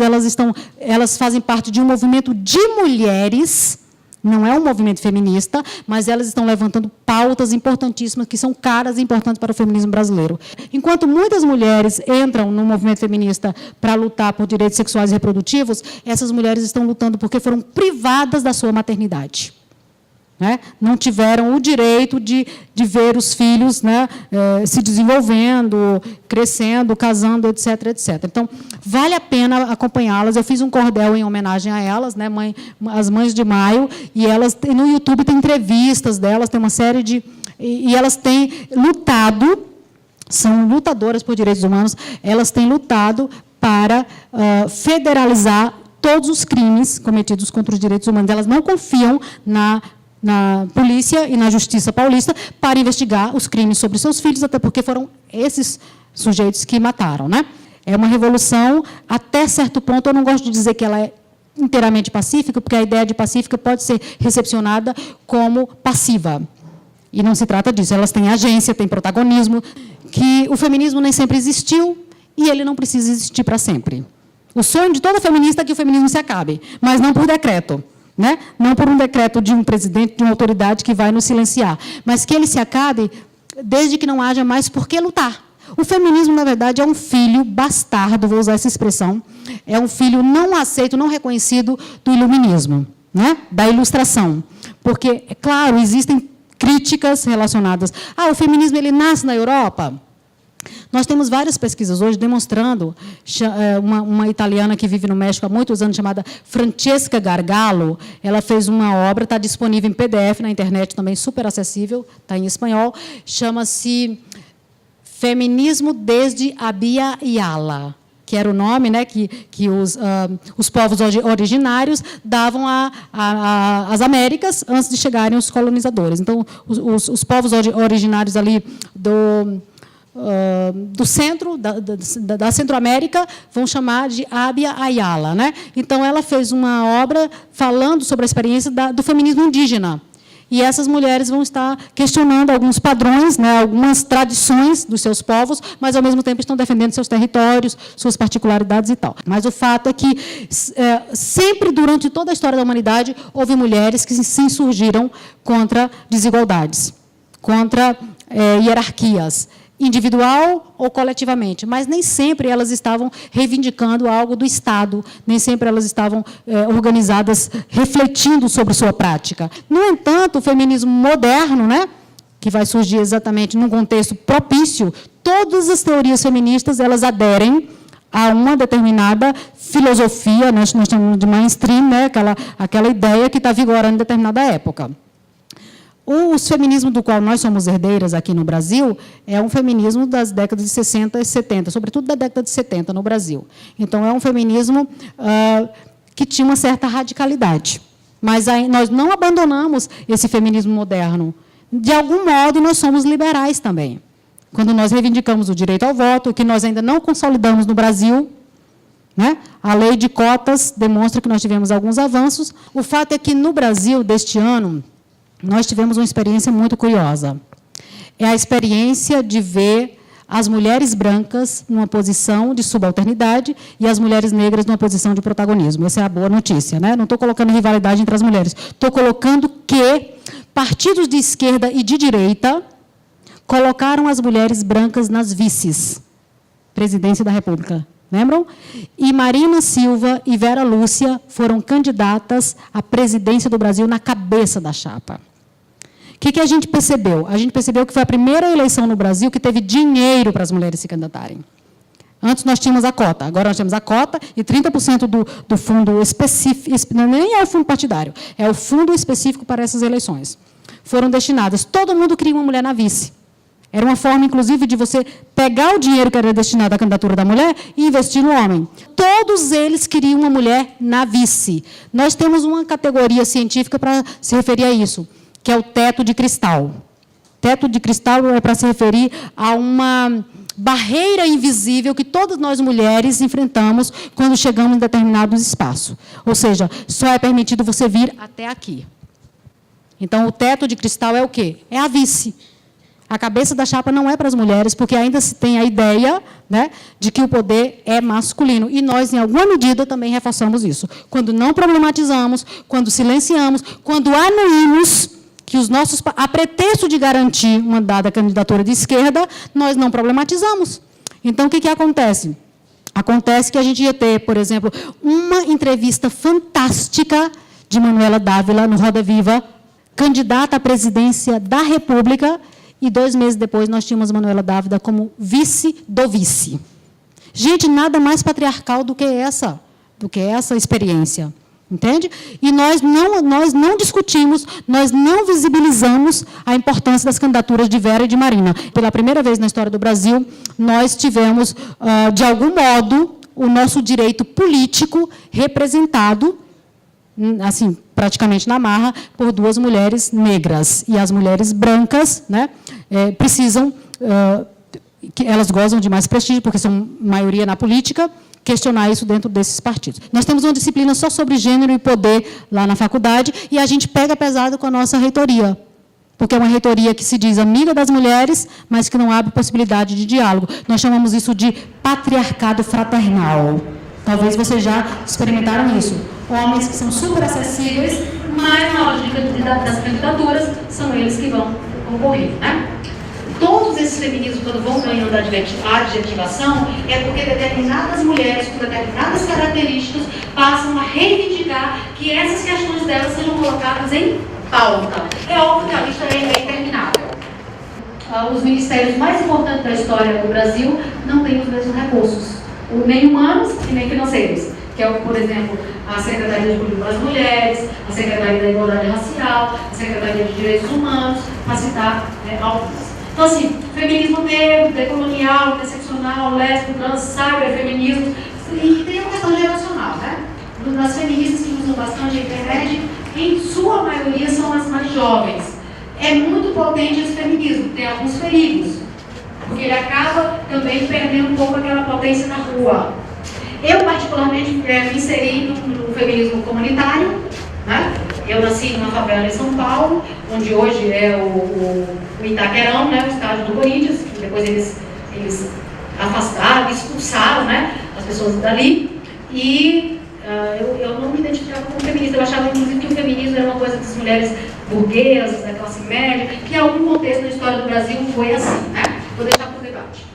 elas fazem parte de um movimento de mulheres, não é um movimento feminista, mas elas estão levantando pautas importantíssimas, que são caras e importantes para o feminismo brasileiro. Enquanto muitas mulheres entram no movimento feminista para lutar por direitos sexuais e reprodutivos, essas mulheres estão lutando porque foram privadas da sua maternidade. Né? Não tiveram o direito de ver os filhos, né, se desenvolvendo, crescendo, casando, etc., etc. Então, vale a pena acompanhá-las. Eu fiz um cordel em homenagem a elas, né, as Mães de Maio, e elas, no YouTube tem entrevistas delas, tem uma série de... E elas têm lutado, são lutadoras por direitos humanos, elas têm lutado para federalizar todos os crimes cometidos contra os direitos humanos. Elas não confiam na polícia e na justiça paulista para investigar os crimes sobre seus filhos, até porque foram esses sujeitos que mataram. Né? É uma revolução, até certo ponto, eu não gosto de dizer que ela é inteiramente pacífica, porque a ideia de pacífica pode ser recepcionada como passiva. E não se trata disso. Elas têm agência, têm protagonismo, que o feminismo nem sempre existiu e ele não precisa existir para sempre. O sonho de toda feminista é que o feminismo se acabe, mas não por decreto. Né? Não por um decreto de um presidente, de uma autoridade que vai nos silenciar, mas que ele se acabe desde que não haja mais por que lutar. O feminismo, na verdade, é um filho bastardo, vou usar essa expressão, é um filho não aceito, não reconhecido do iluminismo, né? Da ilustração. Porque, é claro, existem críticas relacionadas. O feminismo ele nasce na Europa? Nós temos várias pesquisas hoje demonstrando, uma italiana que vive no México há muitos anos, chamada Francesca Gargalo, ela fez uma obra, está disponível em PDF na internet também, super acessível, está em espanhol, chama-se Feminismo desde Abya Yala, que era o nome, né, que os povos originários davam às Américas antes de chegarem os colonizadores. Então, os povos originários ali do centro, da Centro-América, vão chamar de Abya Yala, né? Então, ela fez uma obra falando sobre a experiência do feminismo indígena. E essas mulheres vão estar questionando alguns padrões, né, algumas tradições dos seus povos, mas, ao mesmo tempo, estão defendendo seus territórios, suas particularidades e tal. Mas o fato é que, sempre, durante toda a história da humanidade, houve mulheres que se insurgiram contra desigualdades, contra hierarquias, individual ou coletivamente, mas nem sempre elas estavam reivindicando algo do Estado, nem sempre elas estavam organizadas, refletindo sobre sua prática. No entanto, o feminismo moderno, né, que vai surgir exatamente num contexto propício, todas as teorias feministas elas aderem a uma determinada filosofia, nós chamamos de mainstream, né, aquela ideia que está vigorando em determinada época. O feminismo do qual nós somos herdeiras aqui no Brasil é um feminismo das décadas de 60 e 70, sobretudo da década de 70 no Brasil. Então, é um feminismo que tinha uma certa radicalidade. Mas nós não abandonamos esse feminismo moderno. De algum modo, nós somos liberais também. Quando nós reivindicamos o direito ao voto, que nós ainda não consolidamos no Brasil, né? A lei de cotas demonstra que nós tivemos alguns avanços. O fato é que, no Brasil, deste ano, nós tivemos uma experiência muito curiosa. É a experiência de ver as mulheres brancas numa posição de subalternidade e as mulheres negras numa posição de protagonismo. Essa é a boa notícia, né? Não estou colocando rivalidade entre as mulheres. Estou colocando que partidos de esquerda e de direita colocaram as mulheres brancas nas vices. Presidência da República. Lembram? E Marina Silva e Vera Lúcia foram candidatas à presidência do Brasil na cabeça da chapa. O que a gente percebeu? A gente percebeu que foi a primeira eleição no Brasil que teve dinheiro para as mulheres se candidatarem. Antes nós tínhamos a cota, agora nós temos a cota e 30% do fundo específico, nem é o fundo partidário, é o fundo específico para essas eleições. Foram destinadas, todo mundo queria uma mulher na vice. Era uma forma, inclusive, de você pegar o dinheiro que era destinado à candidatura da mulher e investir no homem. Todos eles queriam uma mulher na vice. Nós temos uma categoria científica para se referir a isso, que é o teto de cristal. Teto de cristal é para se referir a uma barreira invisível que todas nós mulheres enfrentamos quando chegamos em determinados espaços. Ou seja, só é permitido você vir até aqui. Então, o teto de cristal é o quê? É a vice. A cabeça da chapa não é para as mulheres, porque ainda se tem a ideia, né, de que o poder é masculino. E nós, em alguma medida, também reforçamos isso. Quando não problematizamos, quando silenciamos, quando anuímos que os nossos, a pretexto de garantir uma dada candidatura de esquerda, nós não problematizamos. Então, o que acontece? Acontece que a gente ia ter, por exemplo, uma entrevista fantástica de Manuela Dávila no Roda Viva, candidata à presidência da República, e 2 meses depois nós tínhamos Manuela Dávila como vice do vice. Gente, nada mais patriarcal do que essa experiência. Entende? E nós não discutimos, nós não visibilizamos a importância das candidaturas de Vera e de Marina. Pela primeira vez na história do Brasil, nós tivemos, de algum modo, o nosso direito político representado, assim, praticamente na marra, por 2 mulheres negras. E as mulheres brancas, né, precisam, que elas gozam de mais prestígio, porque são maioria na política, questionar isso dentro desses partidos. Nós temos uma disciplina só sobre gênero e poder lá na faculdade, e a gente pega pesado com a nossa reitoria, porque é uma reitoria que se diz amiga das mulheres, mas que não abre possibilidade de diálogo. Nós chamamos isso de patriarcado fraternal. Talvez vocês já experimentaram isso. Homens que são super acessíveis, mas na hora das candidaturas, são eles que vão concorrer, né? Todos esses feminismos, quando vão ganhando a adjetivação, é porque determinadas mulheres, com determinadas características, passam a reivindicar que essas questões delas sejam colocadas em pauta. É óbvio que a lista é interminável. os ministérios mais importantes da história do Brasil não têm os mesmos recursos, nem humanos e nem financeiros, que é, por exemplo, a Secretaria de Política das Mulheres, a Secretaria da Igualdade Racial, a Secretaria de Direitos Humanos, para citar algumas. Então, assim, feminismo negro, decolonial, interseccional, lésbico, trans, cyberfeminismo, e tem uma questão geracional, né? Nas feministas que usam bastante a internet, em sua maioria são as mais jovens. É muito potente esse feminismo, tem alguns perigos, porque ele acaba também perdendo um pouco aquela potência na rua. Eu, particularmente, me inseri no feminismo comunitário, né? Eu nasci numa favela em São Paulo, onde hoje é o Itaquerão, né? O estádio do Corinthians, que depois eles afastaram, expulsaram, né? As pessoas dali. E eu não me identificava como feminista. Eu achava, inclusive, que o feminismo era uma coisa das mulheres burguesas, da classe média, que em algum contexto da história do Brasil foi assim, né? Vou deixar para o debate.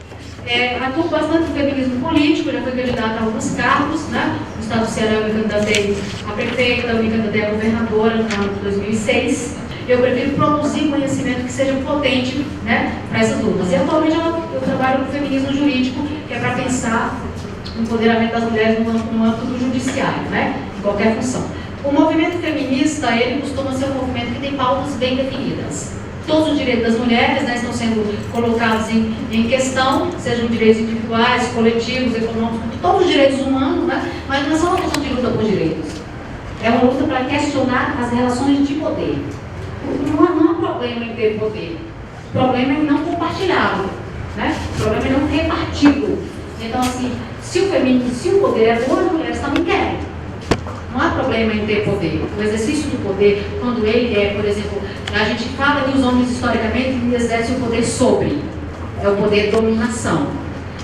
Atuo bastante no feminismo político, já fui candidata a alguns cargos, né? No estado do Ceará eu me candidatei a prefeita, eu me candidatei a governadora no ano de 2006. Eu prefiro produzir conhecimento que seja potente, né, para essas lutas. E atualmente eu trabalho no feminismo jurídico, que é para pensar o empoderamento das mulheres no âmbito do judiciário, né, em qualquer função. O movimento feminista, ele costuma ser um movimento que tem pautas bem definidas. Todos os direitos das mulheres, né, estão sendo colocados em questão, sejam direitos individuais, coletivos, econômicos, todos os direitos humanos, né, mas não é só uma questão de luta por direitos. É uma luta para questionar as relações de poder. Não há problema em ter poder. O problema é em não compartilhá-lo, né? O problema é não reparti-lo. Então, assim, se o poder é bom, as mulheres também querem. Não há problema em ter poder. O exercício do poder, quando ele é, por exemplo, a gente fala que os homens historicamente exercem o poder sobre, é o poder de dominação.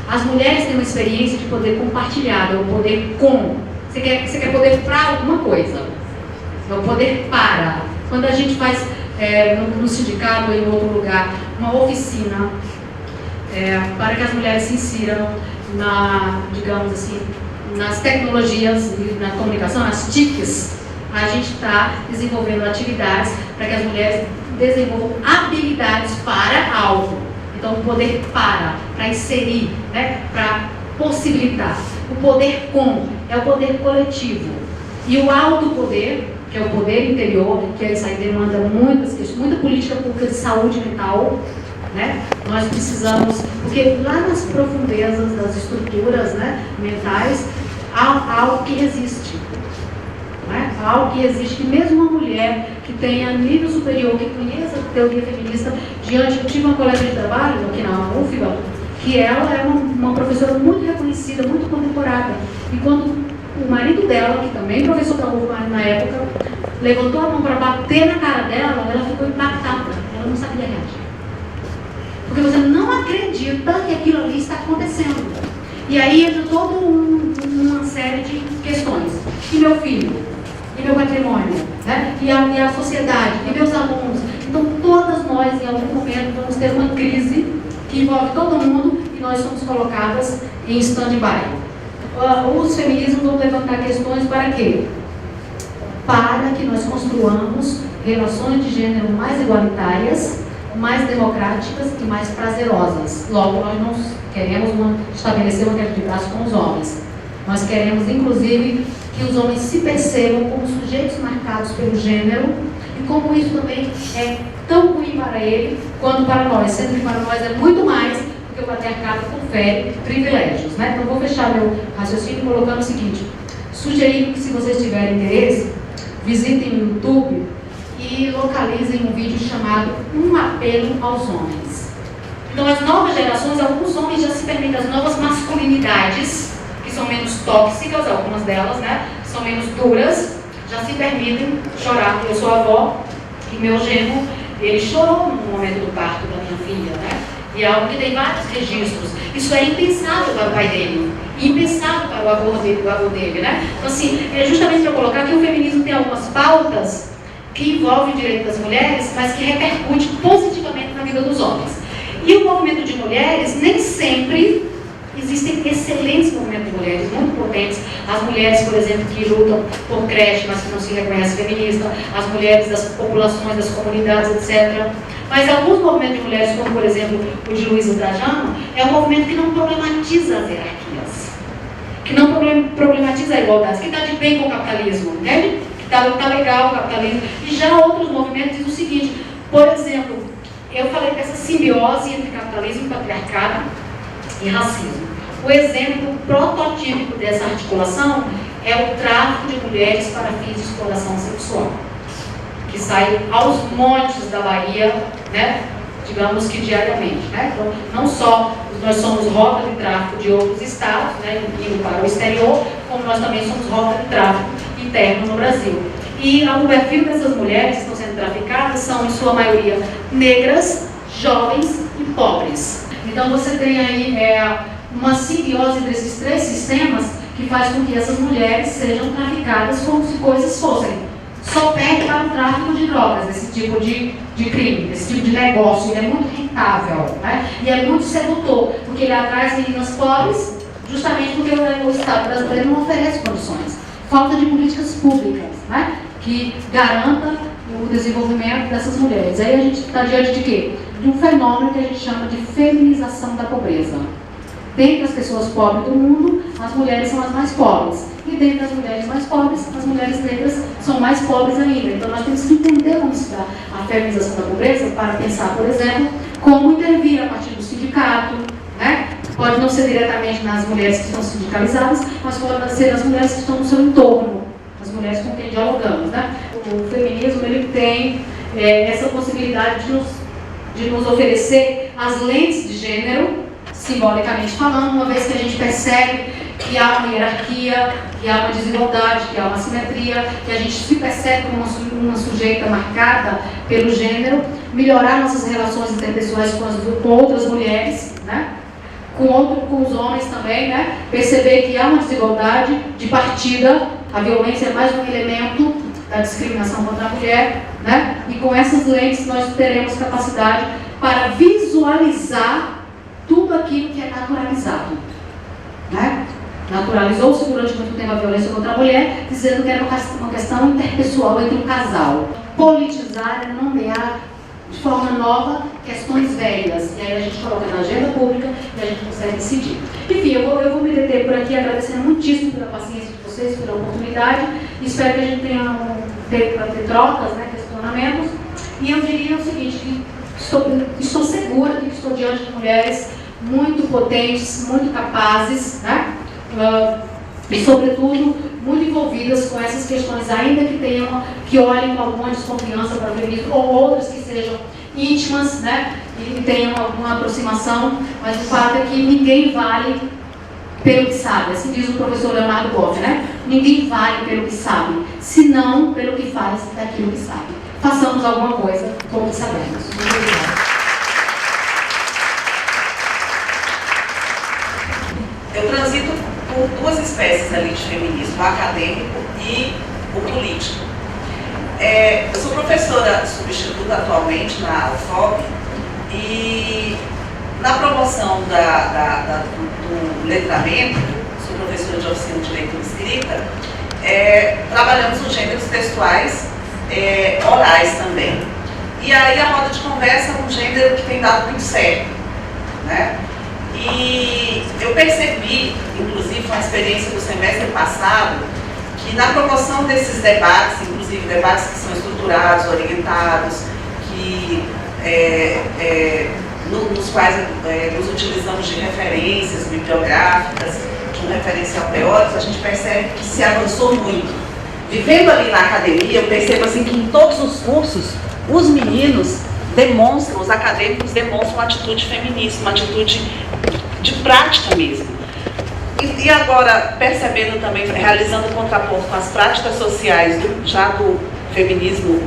As mulheres têm uma experiência de poder compartilhado, é o poder com. Você quer poder para alguma coisa. É o poder para. Quando a gente faz no sindicato ou em outro lugar uma oficina para que as mulheres se insiram digamos assim, nas tecnologias e na comunicação, nas TICs, a gente está desenvolvendo atividades para que as mulheres desenvolvam habilidades para algo. Então, o poder para inserir, né, para possibilitar. O poder com é o poder coletivo. E o autopoder, que é o poder interior, que isso aí demanda muita política pública de saúde mental, né? Nós precisamos, porque lá nas profundezas das estruturas, né, mentais, há algo que resiste. Né? Há algo que existe, que mesmo uma mulher que tenha nível superior, que conheça a teoria feminista, eu tive uma colega de trabalho aqui na UFBA, que ela é uma professora muito reconhecida, muito condecorada. E quando o marido dela, que também é professor da UFBA na época, levantou a mão para bater na cara dela, ela ficou impactada, ela não sabia reagir. Porque você não acredita que aquilo ali está acontecendo. E aí entra toda uma série de questões. E meu filho? E meu patrimônio? Né? E a sociedade? E meus alunos? Então, todas nós, em algum momento, vamos ter uma crise que envolve todo mundo e nós somos colocadas em stand-by. Os feminismos vão levantar questões para quê? Para que nós construamos relações de gênero mais igualitárias, mais democráticas e mais prazerosas. Logo, nós não queremos estabelecer uma guerra de braço com os homens. Nós queremos, inclusive, que os homens se percebam como sujeitos marcados pelo gênero e como isso também é tão ruim para ele quanto para nós, sendo que para nós é muito mais, porque o patriarcado confere privilégios. Né? Então, vou fechar meu raciocínio colocando o seguinte: sugerindo que, se vocês tiverem interesse, visitem o YouTube e localizem um vídeo chamado Um Apelo aos Homens. Então, as novas gerações, alguns homens já se permitem as novas masculinidades, que são menos tóxicas, algumas delas, né, são menos duras, já se permitem chorar. Eu sou avó e meu genro, ele chorou no momento do parto da minha filha, né? E é algo que tem vários registros. Isso é impensável para o pai dele, impensável para o avô dele, né? Então, assim, é justamente para colocar que o feminismo tem algumas pautas que envolvem o direito das mulheres, mas que repercute positivamente na vida dos homens. E o movimento de mulheres, nem sempre existem excelentes movimentos de mulheres, muito potentes. As mulheres, por exemplo, que lutam por creche, mas que não se reconhecem feministas, as mulheres das populações, das comunidades, etc. Mas alguns movimentos de mulheres, como por exemplo o de Luísa Trajano, é um movimento que não problematiza as hierarquias, que não problematiza a igualdade, que está de bem com o capitalismo, né? Que está legal o capitalismo. E já outros movimentos dizem o seguinte, por exemplo, eu falei dessa simbiose entre capitalismo, patriarcado e racismo. O exemplo prototípico dessa articulação é o tráfico de mulheres para fins de exploração sexual, que sai aos montes da Bahia, né? Digamos que diariamente, né? Então, não só nós somos rota de tráfico de outros estados, né, indo para o exterior, como nós também somos rota de tráfico interno no Brasil. E o perfil dessas mulheres que estão sendo traficadas são, em sua maioria, negras, jovens e pobres. Então você tem aí uma simbiose entre esses três sistemas que faz com que essas mulheres sejam traficadas como se coisas fossem. Só perde para o tráfico de drogas, esse tipo de crime, esse tipo de negócio. Ele é muito rentável, né? E é muito sedutor, porque ele atrai meninas pobres, justamente porque o Estado brasileiro não oferece condições. Falta de políticas públicas, né? Que garanta o desenvolvimento dessas mulheres. Aí a gente está diante de quê? De um fenômeno que a gente chama de feminização da pobreza. Dentre as pessoas pobres do mundo, as mulheres são as mais pobres. E dentre as mulheres mais pobres, as mulheres negras são mais pobres ainda. Então nós temos que entender como se dá a feminização da pobreza para pensar, por exemplo, como intervir a partir do sindicato, né? Pode não ser diretamente nas mulheres que estão sindicalizadas, mas pode ser nas mulheres que estão no seu entorno, as mulheres com quem dialogamos, né? O feminismo, ele tem essa possibilidade de nos oferecer as lentes de gênero, simbolicamente falando, uma vez que a gente percebe que há uma hierarquia, que há uma desigualdade, que há uma assimetria, que a gente se percebe como uma sujeita marcada pelo gênero, melhorar nossas relações interpessoais com outras mulheres, né? Com os homens também, né? Perceber que há uma desigualdade de partida, a violência é mais um elemento da discriminação contra a mulher, né? E com essas lentes nós teremos capacidade para visualizar tudo aquilo que é naturalizado, né? Naturalizou-se durante muito tempo a violência contra a mulher, dizendo que era uma questão interpessoal entre um casal. Politizar é nomear de forma nova questões velhas, e aí a gente coloca na agenda pública e a gente consegue decidir. Enfim, eu vou me deter por aqui, agradecendo muitíssimo pela paciência de vocês, pela oportunidade, e espero que a gente tenha tempo para ter trocas, né, questionamentos. E eu diria o seguinte, que estou segura de que estou diante de mulheres muito potentes, muito capazes, né? E sobretudo muito envolvidas com essas questões, ainda que olhem com alguma desconfiança para o feminismo, ou outras que sejam íntimas, né? E tenham alguma aproximação, mas o fato é que ninguém vale pelo que sabe, assim diz o professor Leonardo Boff, né? Ninguém vale pelo que sabe, senão pelo que faz daquilo que sabe. Façamos alguma coisa com o que sabemos. Muito obrigada. Eu transito por duas espécies ali de feminismo, o acadêmico e o político. Eu sou professora substituta atualmente na UFOP e na promoção do letramento, sou professora de oficina de leitura e escrita, trabalhamos os gêneros textuais, orais também. E aí a roda de conversa é um gênero que tem dado muito certo, né? E eu percebi, inclusive com a experiência do semestre passado, que na promoção desses debates, inclusive debates que são estruturados, orientados, nos quais nos utilizamos de referências bibliográficas, de um referencial teórico, a gente percebe que se avançou muito. Vivendo ali na academia, eu percebo assim que em todos os cursos, os meninos demonstram, os acadêmicos demonstram uma atitude feminista, uma atitude de prática mesmo. E agora, percebendo também, realizando o contraponto com as práticas sociais já do feminismo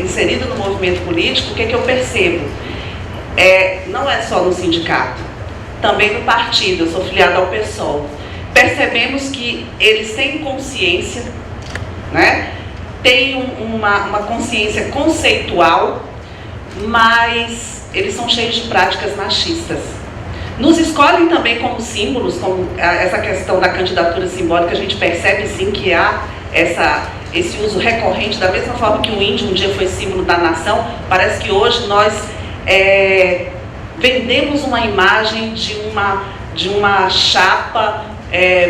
inserido no movimento político, o que eu percebo? Não é só no sindicato, também no partido, eu sou filiada ao PSOL. Percebemos que eles têm consciência, né? Têm uma consciência conceitual, mas eles são cheios de práticas machistas. Nos escolhem também como símbolos, como essa questão da candidatura simbólica, a gente percebe sim que há esse uso recorrente, da mesma forma que o índio um dia foi símbolo da nação, parece que hoje nós vendemos uma imagem de uma chapa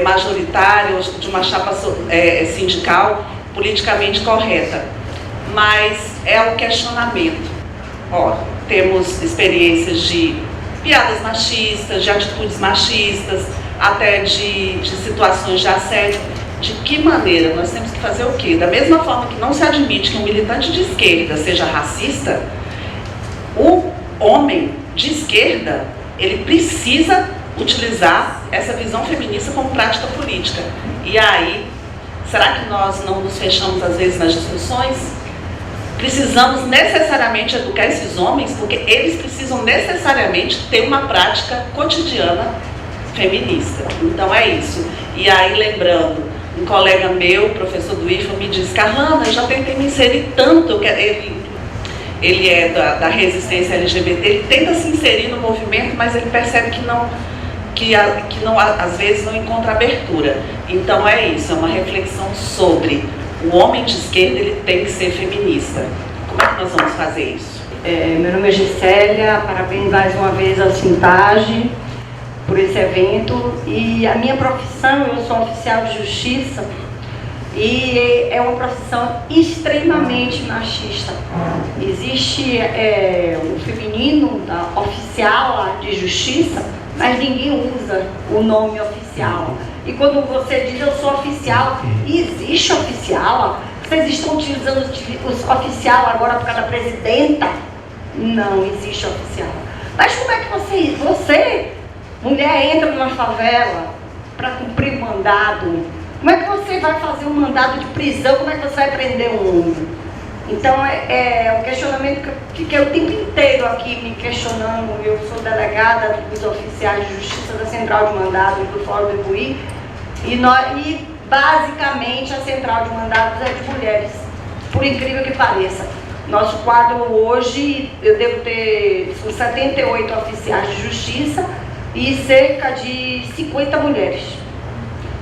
majoritária, de uma chapa sindical politicamente correta. Mas é um questionamento. Temos experiências de piadas machistas, de atitudes machistas, até de situações de assédio. De que maneira nós temos que fazer o quê? Da mesma forma que não se admite que um militante de esquerda seja racista, o homem de esquerda, ele precisa utilizar essa visão feminista como prática política. E aí, será que nós não nos fechamos às vezes nas discussões? Precisamos necessariamente educar esses homens, porque eles precisam necessariamente ter uma prática cotidiana feminista. Então é isso. E aí, lembrando, um colega meu, professor do IFA, me disse: Carlana, eu já tentei me inserir tanto, ele é da resistência LGBT, ele tenta se inserir no movimento, mas ele percebe que às vezes não encontra abertura. Então é isso, é uma reflexão sobre o homem de esquerda, ele tem que ser feminista. Como é que nós vamos fazer isso? Meu nome é Gisélia, parabéns mais uma vez à Sintage por esse evento. E a minha profissão, eu sou oficial de justiça, e é uma profissão extremamente machista. Existe o feminino da oficial de justiça, mas ninguém usa o nome oficial. E quando você diz eu sou oficial, existe oficial? Vocês estão utilizando os oficial agora por causa da presidenta? Não existe oficial. Mas como é que você mulher, entra numa favela para cumprir mandado? Como é que você vai fazer um mandado de prisão? Como é que você vai prender um homem? Então, é um questionamento que eu fiquei o tempo inteiro aqui me questionando. Eu sou delegada dos oficiais de justiça da Central de Mandados do Fórum do Ipuí, e basicamente a Central de Mandados é de mulheres, por incrível que pareça. Nosso quadro hoje, eu devo ter 78 oficiais de justiça e cerca de 50 mulheres.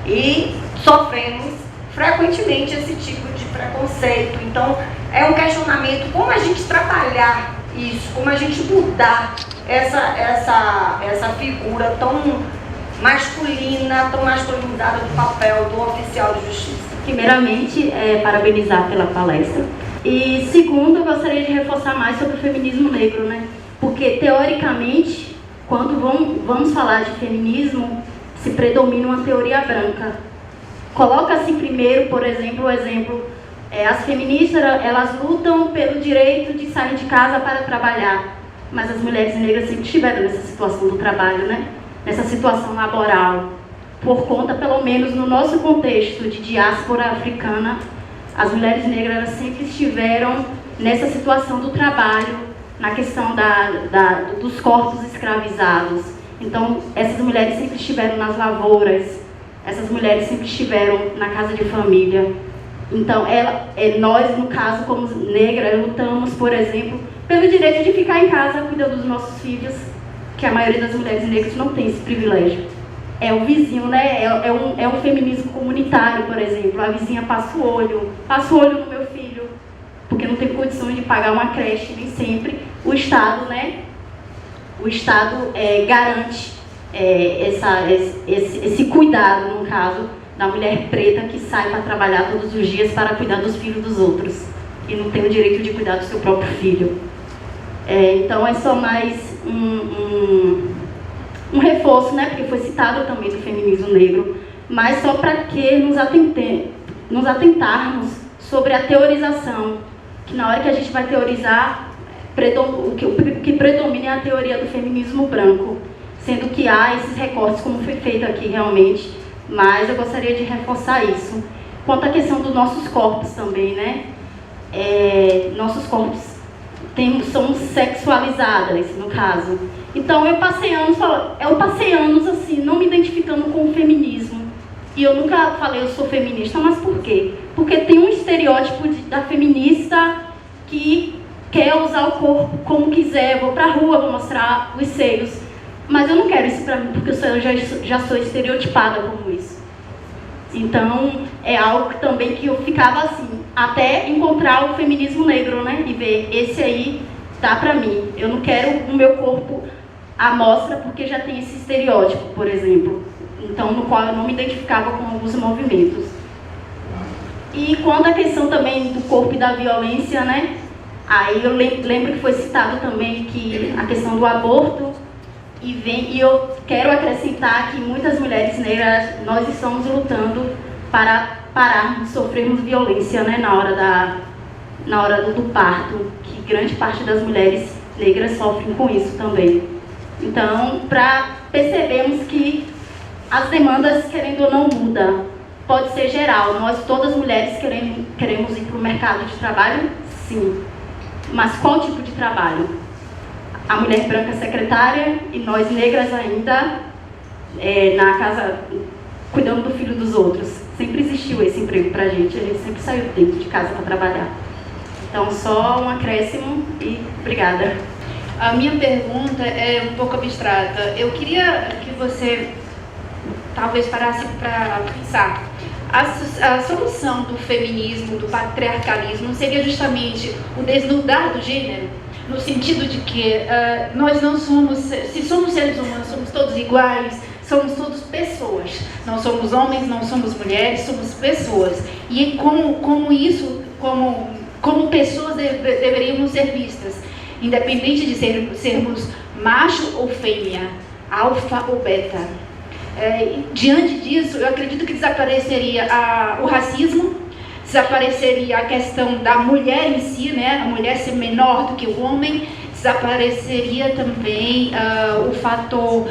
E sofremos frequentemente esse tipo de preconceito. Então, é um questionamento como a gente trabalhar isso, como a gente mudar essa figura tão masculina, tão masculinizada do papel do oficial de justiça. Primeiramente, parabenizar pela palestra. E segundo, eu gostaria de reforçar mais sobre o feminismo negro, né? Porque, teoricamente, quando vamos falar de feminismo, se predomina uma teoria branca. Coloca-se primeiro, por exemplo, as feministas, elas lutam pelo direito de sair de casa para trabalhar, mas as mulheres negras sempre estiveram nessa situação do trabalho, né? Nessa situação laboral, por conta, pelo menos no nosso contexto de diáspora africana, as mulheres negras elas sempre estiveram nessa situação do trabalho, na questão dos corpos escravizados. Então, essas mulheres sempre estiveram nas lavouras, essas mulheres sempre estiveram na casa de família. Então, nós, no caso, como negras, lutamos, por exemplo, pelo direito de ficar em casa cuidando dos nossos filhos, que a maioria das mulheres negras não tem esse privilégio. É o vizinho, né? É um feminismo comunitário, por exemplo. A vizinha passa o olho no meu filho, porque não tem condições de pagar uma creche, nem sempre. O Estado, né? O Estado garante esse cuidado, no caso, da mulher preta que sai para trabalhar todos os dias para cuidar dos filhos dos outros e não tem o direito de cuidar do seu próprio filho. Então é só mais um reforço, né? Porque foi citado também do feminismo negro, mas só para que nos atentarmos sobre a teorização, que na hora que a gente vai teorizar, o que predomina é a teoria do feminismo branco, sendo que há esses recortes, como foi feito aqui realmente, mas eu gostaria de reforçar isso. Quanto à questão dos nossos corpos também, né? Nossos corpos são sexualizadas, no caso. Então, eu passei anos assim, não me identificando com o feminismo. E eu nunca falei eu sou feminista, mas por quê? Porque tem um estereótipo da feminista que quer usar o corpo como quiser, vou pra rua, vou mostrar os seios. Mas eu não quero isso pra mim, porque eu já sou estereotipada como isso. Então, é algo também que eu ficava assim, até encontrar o feminismo negro, né? E ver, esse aí dá pra mim. Eu não quero no meu corpo à mostra porque já tem esse estereótipo, por exemplo. Então, no qual eu não me identificava com alguns movimentos. E quando a questão também do corpo e da violência, né? Aí eu lembro que foi citado também que a questão do aborto, e eu quero acrescentar que muitas mulheres negras, nós estamos lutando para pararmos de sofrermos violência, né, na hora do parto, que grande parte das mulheres negras sofrem com isso também. Então, para percebermos que as demandas, querendo ou não, mudam. Pode ser geral, nós todas mulheres queremos ir para o mercado de trabalho, sim. Mas qual tipo de trabalho? A mulher branca secretária e nós negras ainda na casa cuidando do filho dos outros. Sempre existiu esse emprego pra gente, a gente sempre saiu dentro de casa para trabalhar. Então, só um acréscimo e obrigada. A minha pergunta é um pouco abstrata. Eu queria que você talvez parasse para pensar. A solução do feminismo, do patriarcalismo, seria justamente o desnudar do gênero? No sentido de que nós não somos, se somos seres humanos, somos todos iguais, somos todos pessoas. Não somos homens, não somos mulheres, somos pessoas. E como pessoas deveríamos ser vistas, independente de sermos macho ou fêmea, alfa ou beta. Diante disso, eu acredito que desapareceria o racismo, desapareceria a questão da mulher em si, né? A mulher ser menor do que o homem, desapareceria também o fator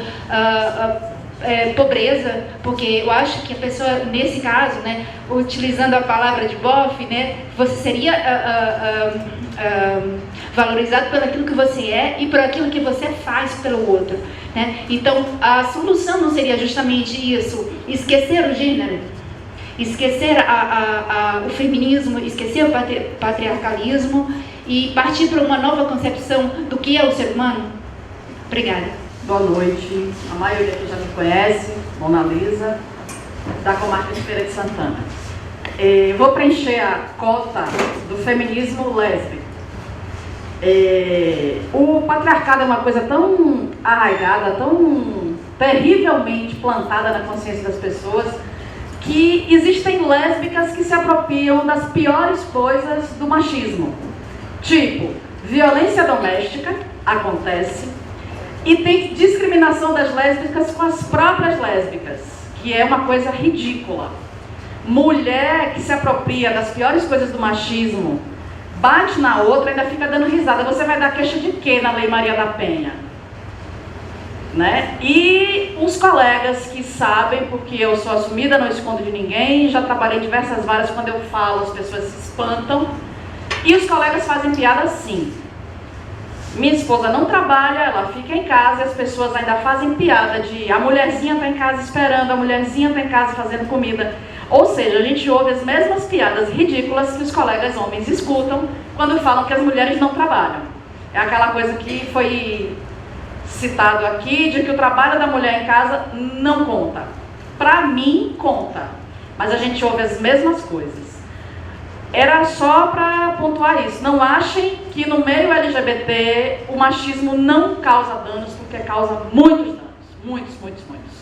pobreza, porque eu acho que a pessoa, nesse caso, né, utilizando a palavra de Boff, né, você seria valorizado pelo aquilo que você é e por aquilo que você faz pelo outro, né? Então, a solução não seria justamente isso, esquecer o gênero, esquecer o feminismo, esquecer o patriarcalismo e partir para uma nova concepção do que é o ser humano? Obrigada. Boa noite. A maioria aqui já me conhece, Mona Lisa, da comarca de Feira de Santana. Vou preencher a cota do feminismo lésbico. O patriarcado é uma coisa tão arraigada, tão terrivelmente plantada na consciência das pessoas, que existem lésbicas que se apropriam das piores coisas do machismo. Tipo, violência doméstica, acontece, e tem discriminação das lésbicas com as próprias lésbicas, que é uma coisa ridícula. Mulher que se apropria das piores coisas do machismo, bate na outra e ainda fica dando risada. Você vai dar queixa de quê na Lei Maria da Penha? Né? E os colegas que sabem, porque eu sou assumida, não escondo de ninguém, já trabalhei em diversas varas, quando eu falo as pessoas se espantam, e os colegas fazem piada assim. Minha esposa não trabalha, ela fica em casa e as pessoas ainda fazem piada de a mulherzinha está em casa esperando, a mulherzinha está em casa fazendo comida. Ou seja, a gente ouve as mesmas piadas ridículas que os colegas homens escutam quando falam que as mulheres não trabalham. É aquela coisa que foi citado aqui, de que o trabalho da mulher em casa não conta. Para mim, conta. Mas a gente ouve as mesmas coisas. Era só para pontuar isso. Não achem que no meio LGBT o machismo não causa danos, porque causa muitos danos. Muitos, muitos, muitos.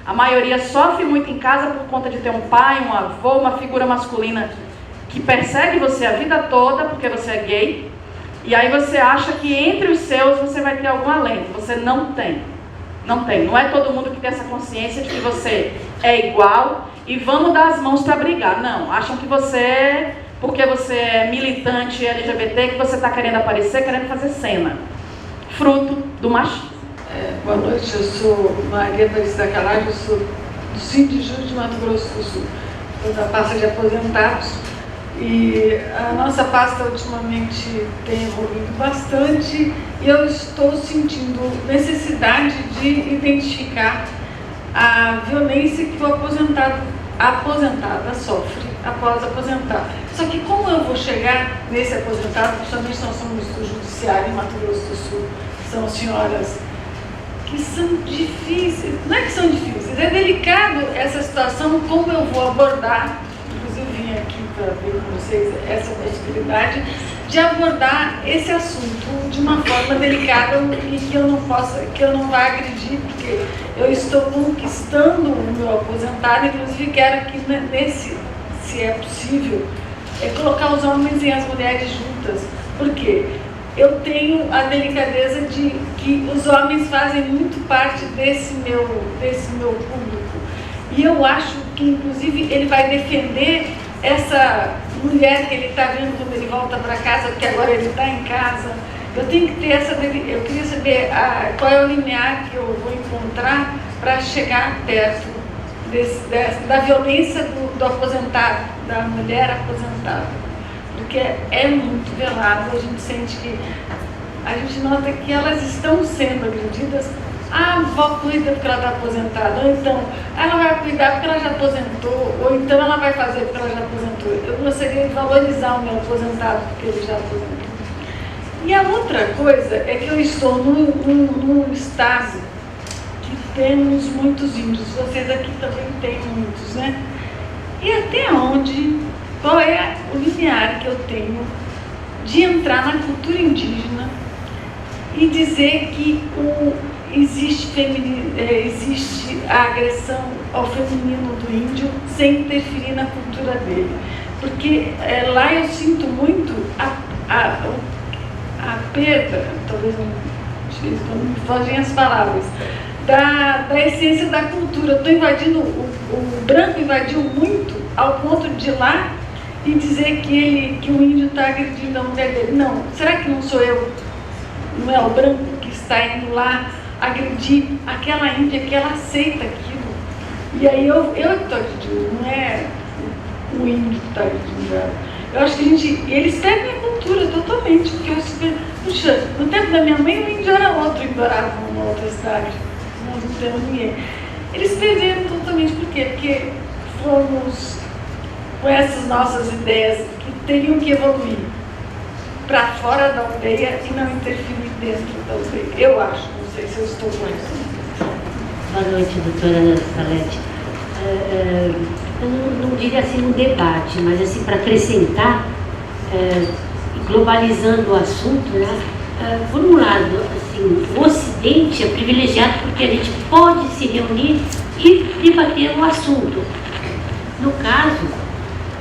A maioria sofre muito em casa por conta de ter um pai, um avô, uma figura masculina que persegue você a vida toda porque você é gay. E aí você acha que entre os seus você vai ter algum alento. Você não tem. Não tem. Não é todo mundo que tem essa consciência de que você é igual e vamos dar as mãos para brigar. Não. Acham que você, porque você é militante LGBT, que você está querendo aparecer, querendo fazer cena. Fruto do machismo. Boa noite, eu sou Maria Aparecida Calagem, eu sou do 5 de julho de Mato Grosso do Sul, sou da pasta de aposentados. E a nossa pasta ultimamente tem evoluído bastante e eu estou sentindo necessidade de identificar a violência que o aposentada sofre após aposentar. Só que como eu vou chegar nesse aposentado, principalmente nós somos do Judiciário em Mato Grosso do Sul, são senhoras que são difíceis, não é que são difíceis, coisas. É delicado essa situação, como eu vou abordar, inclusive vim aqui para ver com vocês essa possibilidade de abordar esse assunto de uma forma delicada e que eu não vá agredir, porque eu estou conquistando o meu aposentado, inclusive quero que nesse, se é possível, colocar os homens e as mulheres juntas. Por quê? Eu tenho a delicadeza de que os homens fazem muito parte desse meu público. E eu acho que, inclusive, ele vai defender essa mulher que ele está vendo quando ele volta para casa, porque agora ele está em casa. Eu tenho que ter eu queria saber qual é o limiar que eu vou encontrar para chegar perto da violência do aposentado, da mulher aposentada. Porque é muito velado, a gente sente que, a gente nota que elas estão sendo agredidas. A avó cuida porque ela está aposentada, ou então ela vai cuidar porque ela já aposentou, ou então ela vai fazer porque ela já aposentou. Eu gostaria de valorizar o meu aposentado porque ele já aposentou. E a outra coisa é que eu estou num estado que temos muitos índios, vocês aqui também têm muitos, né? E até onde, qual é o limiar que eu tenho de entrar na cultura indígena e dizer que existe a agressão ao feminino do índio sem interferir na cultura dele. Porque lá eu sinto muito a perda, talvez não me fogem as palavras, da essência da cultura. Eu estou invadindo, o branco invadiu muito ao ponto de ir lá e dizer que o índio está agredindo a mulher dele. Não, será que não sou eu? Não é o branco que está indo lá agredir aquela índia que ela aceita aquilo? E aí eu que estou agredindo, não é o índio que está agredindo ela. Eu acho que eles perdem a cultura totalmente, porque puxa, no tempo da minha mãe o índio era outro, imperava numa outra cidade, nós não temos ninguém. Eles perderam totalmente, por quê? Porque fomos com essas nossas ideias que teriam que evoluir para fora da aldeia e não interferir dentro da aldeia. Eu acho, não sei se eu estou correta. Boa noite, doutora Salete. Eu não diria assim um debate, mas assim para acrescentar, globalizando o assunto, né? Por um lado, assim, o Ocidente é privilegiado porque a gente pode se reunir e debater o assunto. No caso,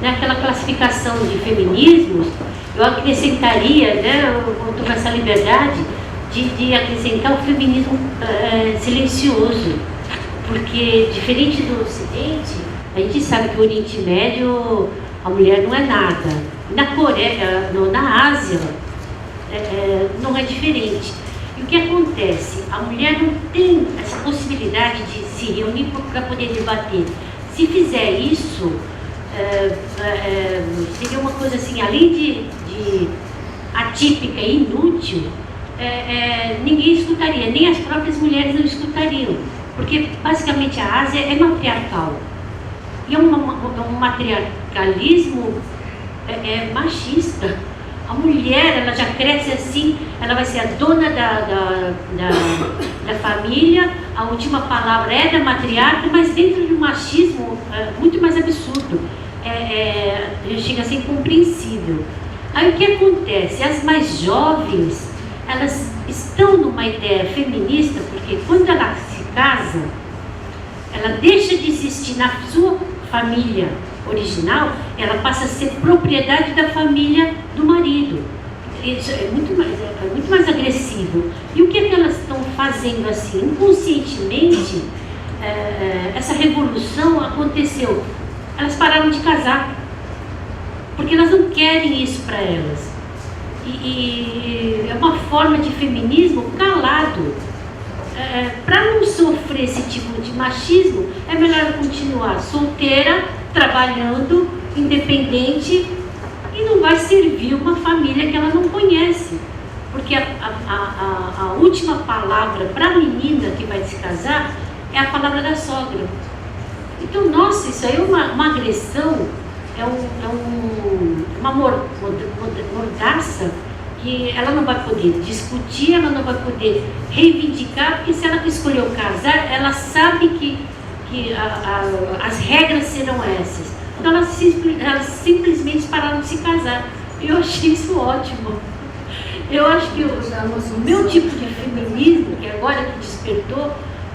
naquela classificação de feminismos, eu acrescentaria, né, eu vou tomar essa liberdade de acrescentar o feminismo silencioso, porque diferente do Ocidente, a gente sabe que o Oriente Médio a mulher não é nada. Na Coreia, na Ásia, não é diferente. E o que acontece? A mulher não tem essa possibilidade de se reunir para poder debater. Se fizer isso, seria uma coisa assim, além de atípica e inútil, ninguém escutaria, nem as próprias mulheres não escutariam, porque basicamente a Ásia é matriarcal, e é um matriarcalismo machista. A mulher, ela já cresce assim, ela vai ser a dona da família, a última palavra é da matriarca, mas dentro de um machismo muito mais absurdo, chega a ser incompreensível. Aí o que acontece? As mais jovens, elas estão numa ideia feminista, porque quando ela se casa, ela deixa de existir na sua família original, ela passa a ser propriedade da família do marido. Isso é muito mais agressivo. E o que é que elas estão fazendo assim? Inconscientemente, essa revolução aconteceu. Elas pararam de casar, porque elas não querem isso para elas. E é uma forma de feminismo calado. Para não sofrer esse tipo de machismo, é melhor continuar solteira, trabalhando, independente, e não vai servir uma família que ela não conhece. Porque a última palavra para a menina que vai se casar é a palavra da sogra. Então, nossa, isso aí é uma agressão, uma mordaça, que ela não vai poder discutir, ela não vai poder reivindicar, porque se ela escolheu casar, ela sabe que que as regras serão essas. Então elas simplesmente pararam de se casar. Eu achei isso ótimo. Eu acho que o meu tipo de feminismo, que agora que despertou,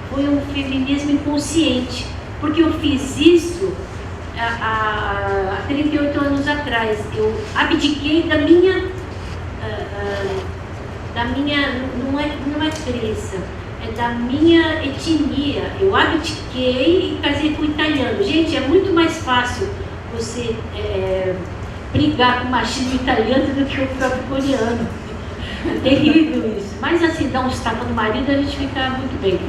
foi um feminismo inconsciente. Porque eu fiz isso há 38 anos atrás. Eu abdiquei da minha não é crença, é da minha etnia. Eu abdiquei e casei com um italiano. Gente, é muito mais fácil você brigar com o machismo italiano do que o próprio coreano. É terrível isso. Mas assim, dar uns tapas no marido, a gente fica muito bem.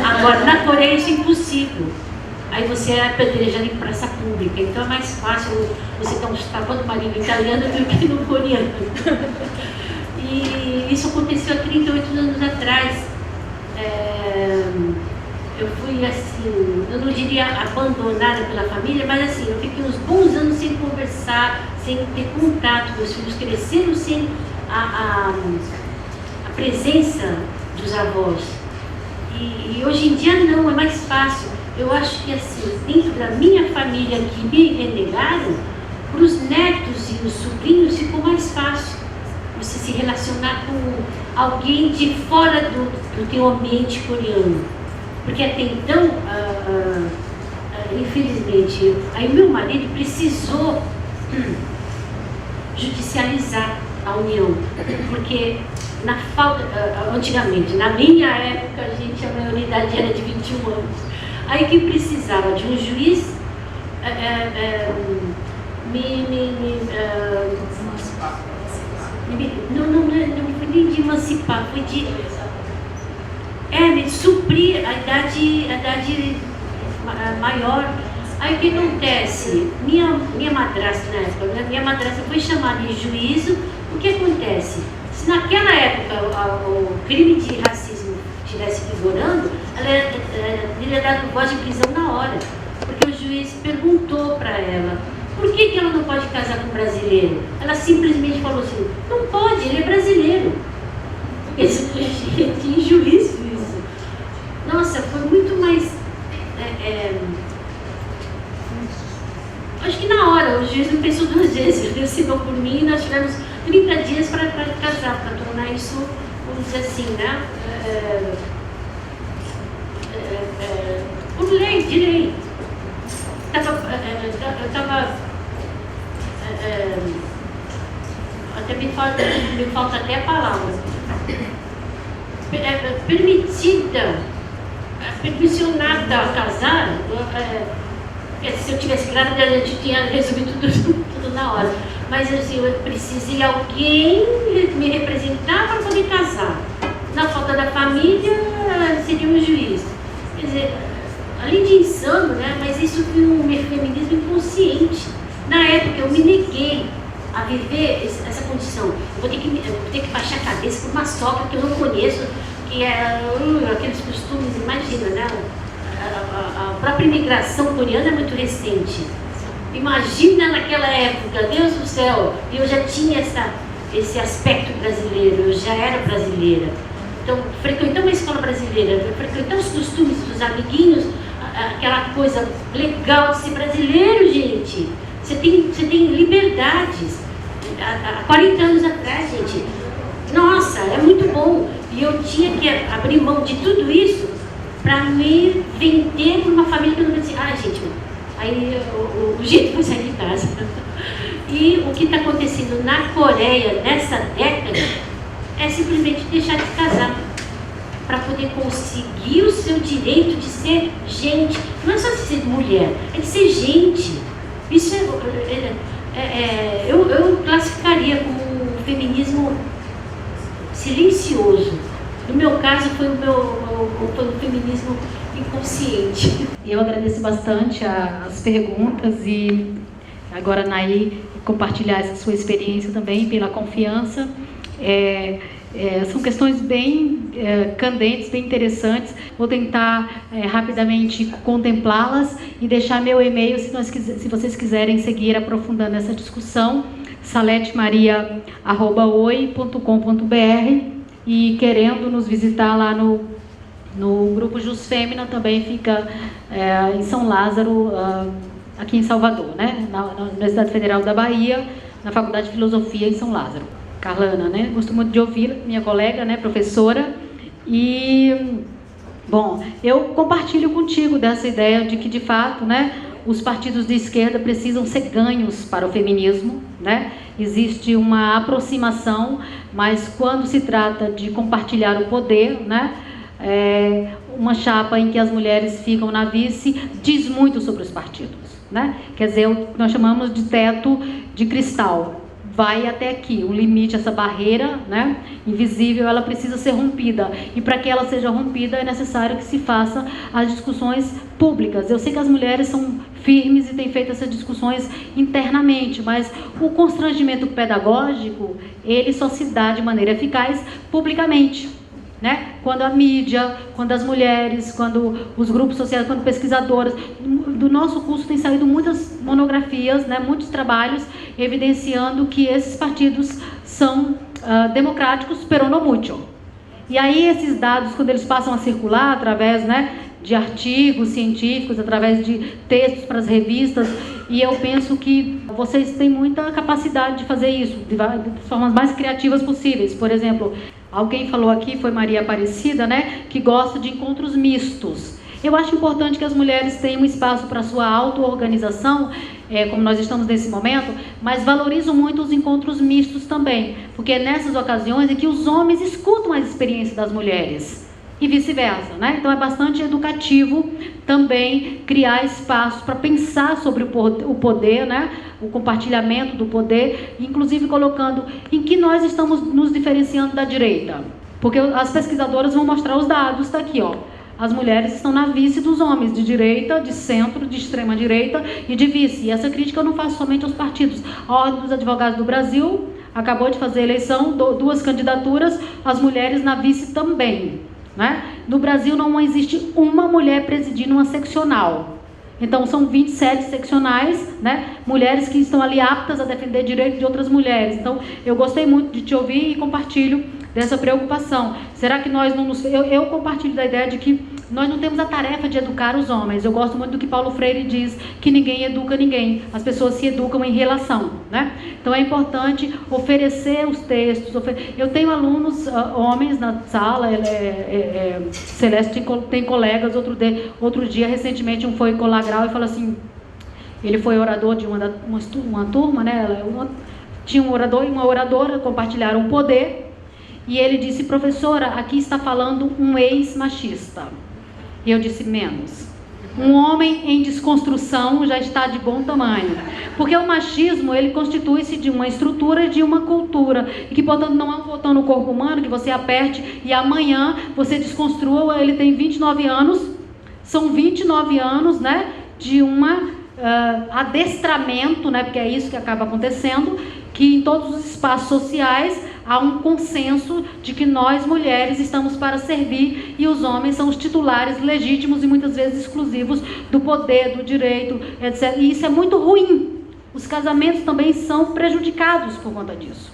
Agora, na Coreia isso é impossível. Aí você é apedrejado em praça pública. Então é mais fácil você dar uns tapas no marido italiano do que no coreano. E isso aconteceu há 38 anos atrás. Eu fui assim, eu não diria abandonada pela família, mas assim, eu fiquei uns bons anos sem conversar, sem ter contato. Meus filhos cresceram sem a presença dos avós. E hoje em dia não, é mais fácil. Eu acho que assim, dentro da minha família que me renegaram, para os netos e os sobrinhos ficou mais fácil você se relacionar com alguém de fora do teu ambiente coreano. Porque até então, infelizmente, aí meu marido precisou judicializar a união. Porque na falta, antigamente, na minha época, a maioridade era de 21 anos. Aí que precisava de um juiz não foi nem de emancipar, foi de me suprir a idade maior. Aí o que acontece? Minha madrasta na época, minha madrasta foi chamada em juízo. O que acontece? Se naquela época o crime de racismo estivesse vigorando, ela teria dado voz de prisão na hora, porque o juiz perguntou para ela: por que ela não pode casar com um brasileiro? Ela simplesmente falou assim: não pode, ele é brasileiro. Tinha juízo isso. Nossa, foi muito mais... acho que na hora, o juiz não pensou 2 vezes. Ele decidiu por mim e nós tivemos 30 dias para casar, para tornar isso, vamos dizer assim, né? Por lei, de lei. Eu estava... até me falta até a palavra. Permissionada a casar. Se eu tivesse grávida, a gente tinha resolvido tudo na hora. Mas assim, eu precisei de alguém me representar para poder casar. Na falta da família, seria um juiz. Quer dizer, além de insano, né? Mas isso foi um feminismo inconsciente. Na época, eu me neguei a viver essa condição. Eu vou ter que baixar a cabeça por uma sogra que eu não conheço, que é aqueles costumes, imagina, né? A própria imigração coreana é muito recente. Imagina naquela época, Deus do céu, e eu já tinha esse aspecto brasileiro, eu já era brasileira. Então, frequentar uma escola brasileira, frequentar os costumes dos amiguinhos, aquela coisa legal de ser brasileiro, gente. Você tem liberdades. Há 40 anos atrás, gente, nossa, é muito bom. E eu tinha que abrir mão de tudo isso para me vender para uma família que eu não disse, gente, aí o jeito foi sair de casa. E o que está acontecendo na Coreia nessa década é simplesmente deixar de casar para poder conseguir o seu direito de ser gente. Não é só de ser mulher, é de ser gente. Isso eu classificaria como um feminismo silencioso. No meu caso, foi um feminismo inconsciente. Eu agradeço bastante as perguntas e agora, Nay, compartilhar essa sua experiência também, pela confiança. São questões bem candentes, bem interessantes. Vou tentar rapidamente contemplá-las e deixar meu e-mail se vocês quiserem seguir aprofundando essa discussão, saletemaria@oi.com.br, e querendo nos visitar lá no grupo Jus Femina, também fica em São Lázaro, aqui em Salvador, né? Na Universidade Federal da Bahia, na Faculdade de Filosofia em São Lázaro. Carlana, né? Gosto muito de ouvir, minha colega, né? Professora. E, bom, eu compartilho contigo dessa ideia de que, de fato, né? Os partidos de esquerda precisam ser ganhos para o feminismo, né? Existe uma aproximação, mas quando se trata de compartilhar o poder, né? Uma chapa em que as mulheres ficam na vice diz muito sobre os partidos, né? Quer dizer, o que nós chamamos de teto de cristal. Vai até aqui, o limite, essa barreira, né, invisível, ela precisa ser rompida. E para que ela seja rompida é necessário que se faça as discussões públicas. Eu sei que as mulheres são firmes e têm feito essas discussões internamente, mas o constrangimento pedagógico, ele só se dá de maneira eficaz publicamente. Né? Quando a mídia, quando as mulheres, quando os grupos sociais, quando pesquisadoras, do nosso curso tem saído muitas monografias, né? Muitos trabalhos evidenciando que esses partidos são democráticos pero no mucho. E aí esses dados, quando eles passam a circular através, né, de artigos científicos, através de textos para as revistas, e eu penso que vocês têm muita capacidade de fazer isso, de formas mais criativas possíveis. Por exemplo, alguém falou aqui, foi Maria Aparecida, né, que gosta de encontros mistos. Eu acho importante que as mulheres tenham um espaço para a sua auto-organização, como nós estamos nesse momento, mas valorizo muito os encontros mistos também, porque é nessas ocasiões em que os homens escutam as experiências das mulheres e vice-versa, né? Então é bastante educativo também criar espaços para pensar sobre o poder, né? O compartilhamento do poder, inclusive colocando em que nós estamos nos diferenciando da direita, porque as pesquisadoras vão mostrar os dados, está aqui, ó. As mulheres estão na vice dos homens, de direita, de centro, de extrema direita e de vice. E essa crítica eu não faço somente aos partidos. A Ordem dos Advogados do Brasil acabou de fazer eleição, 2 candidaturas, as mulheres na vice também. Né? No Brasil não existe uma mulher presidindo uma seccional. Então são 27 seccionais, né? Mulheres que estão ali aptas a defender direitos de outras mulheres. Então eu gostei muito de te ouvir e compartilho dessa preocupação. Será que nós não nos... Eu compartilho da ideia de que nós não temos a tarefa de educar os homens. Eu gosto muito do que Paulo Freire diz, que ninguém educa ninguém. As pessoas se educam em relação, né? Então é importante oferecer os textos. Eu tenho alunos homens na sala, Celeste tem colegas, outro dia, recentemente, um foi colagral e falou assim, ele foi orador de uma turma, né? Tinha um orador e uma oradora, compartilharam o poder, e ele disse, professora, aqui está falando um ex-machista. E eu disse, menos. Um homem em desconstrução já está de bom tamanho. Porque o machismo, ele constitui-se de uma estrutura e de uma cultura. E que, portanto, não é um botão no corpo humano que você aperte e amanhã você desconstrua. Ele tem 29 anos. São 29 anos, né, de adestramento, né, porque é isso que acaba acontecendo, que em todos os espaços sociais há um consenso de que nós, mulheres, estamos para servir e os homens são os titulares legítimos e muitas vezes exclusivos do poder, do direito, etc. E isso é muito ruim. Os casamentos também são prejudicados por conta disso.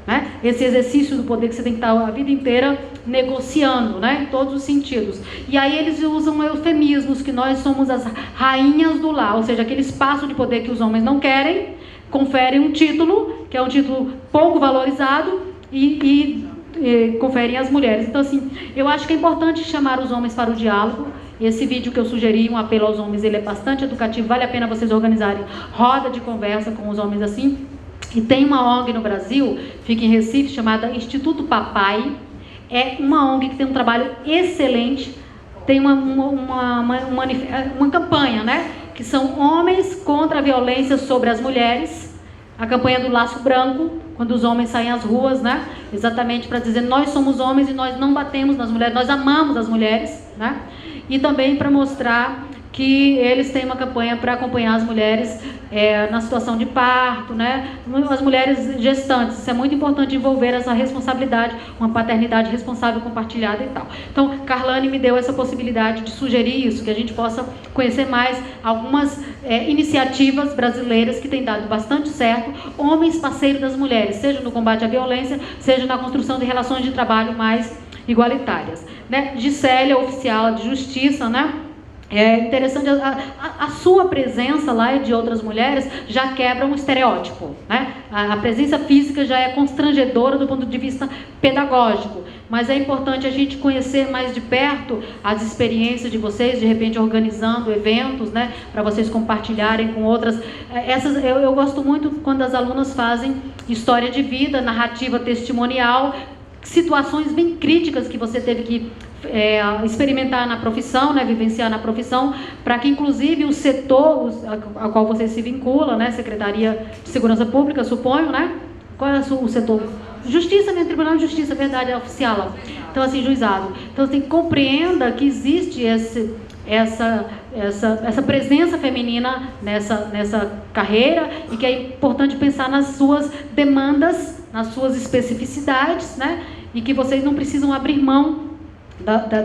Né? Esse exercício do poder que você tem que estar a vida inteira negociando, né? Em todos os sentidos. E aí eles usam eufemismos, que nós somos as rainhas do lar, ou seja, aquele espaço de poder que os homens não querem, conferem um título, que é um título pouco valorizado, e conferem às mulheres. Então, assim, eu acho que é importante chamar os homens para o diálogo. Esse vídeo que eu sugeri, um apelo aos homens, ele é bastante educativo, vale a pena vocês organizarem roda de conversa com os homens assim. E tem uma ONG no Brasil, fica em Recife, chamada Instituto Papai. É uma ONG que tem um trabalho excelente, tem uma campanha, né? Que são homens contra a violência sobre as mulheres. A campanha do Laço Branco, quando os homens saem às ruas, né? Exatamente para dizer, nós somos homens e nós não batemos nas mulheres, nós amamos as mulheres, né? E também para mostrar que eles têm uma campanha para acompanhar as mulheres na situação de parto, né? As mulheres gestantes. Isso é muito importante, envolver essa responsabilidade, uma paternidade responsável compartilhada e tal. Então, Carlane me deu essa possibilidade de sugerir isso, que a gente possa conhecer mais algumas iniciativas brasileiras que têm dado bastante certo, homens parceiros das mulheres, seja no combate à violência, seja na construção de relações de trabalho mais igualitárias. Né? Gisélia, oficial de justiça, né? É interessante, a sua presença lá e de outras mulheres já quebra um estereótipo, né? A presença física já é constrangedora do ponto de vista pedagógico, mas é importante a gente conhecer mais de perto as experiências de vocês, de repente organizando eventos, né? Para vocês compartilharem com outras. Eu gosto muito quando as alunas fazem história de vida, narrativa testimonial, situações bem críticas que você teve que experimentar na profissão, né, vivenciar na profissão, para que inclusive o setor ao qual você se vincula, né, Secretaria de Segurança Pública, suponho, né? Qual é o setor? Justiça, né? Tribunal de Justiça, verdade, é oficial. Então, assim, juizado. Então, assim, compreenda que existe essa presença feminina nessa carreira e que é importante pensar nas suas demandas, nas suas especificidades, né? E que vocês não precisam abrir mão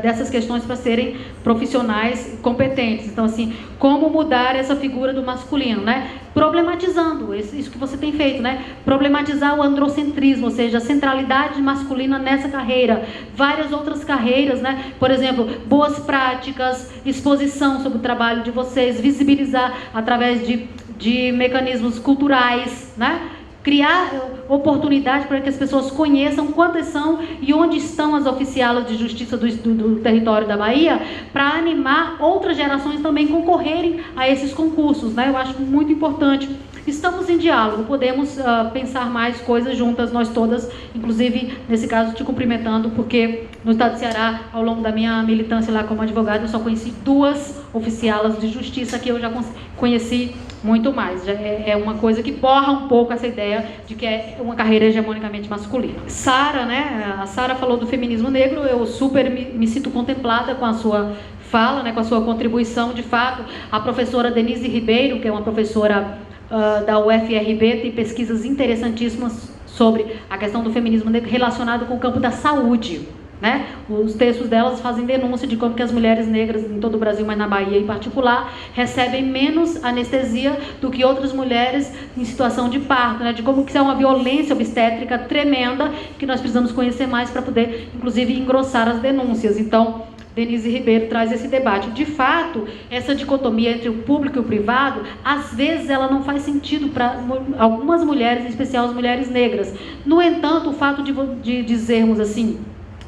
dessas questões para serem profissionais competentes. Então, assim, como mudar essa figura do masculino, né? Problematizando, isso que você tem feito, né? Problematizar o androcentrismo, ou seja, a centralidade masculina nessa carreira. Várias outras carreiras, né? Por exemplo, boas práticas, exposição sobre o trabalho de vocês, visibilizar através de mecanismos culturais, né? Criar oportunidade para que as pessoas conheçam quantas são e onde estão as oficialas de justiça do território da Bahia, para animar outras gerações também concorrerem a esses concursos, né? Eu acho muito importante. Estamos em diálogo, podemos pensar mais coisas juntas, nós todas, inclusive, nesse caso, te cumprimentando, porque no estado do Ceará, ao longo da minha militância lá como advogada, eu só conheci 2 oficialas de justiça, que eu já conheci muito mais. É uma coisa que borra um pouco essa ideia de que é uma carreira hegemonicamente masculina. Sara, né? A Sara falou do feminismo negro, eu super me sinto contemplada com a sua fala, né? Com a sua contribuição. De fato, a professora Denise Ribeiro, que é uma professora da UFRB, tem pesquisas interessantíssimas sobre a questão do feminismo negro relacionado com o campo da saúde, né? Os textos delas fazem denúncia de como que as mulheres negras em todo o Brasil, mas na Bahia em particular, recebem menos anestesia do que outras mulheres em situação de parto, né? De como que isso é uma violência obstétrica tremenda, que nós precisamos conhecer mais para poder, inclusive, engrossar as denúncias. Então, Denise Ribeiro traz esse debate. De fato, essa dicotomia entre o público e o privado, às vezes ela não faz sentido para algumas mulheres, em especial as mulheres negras. No entanto, o fato de dizermos assim,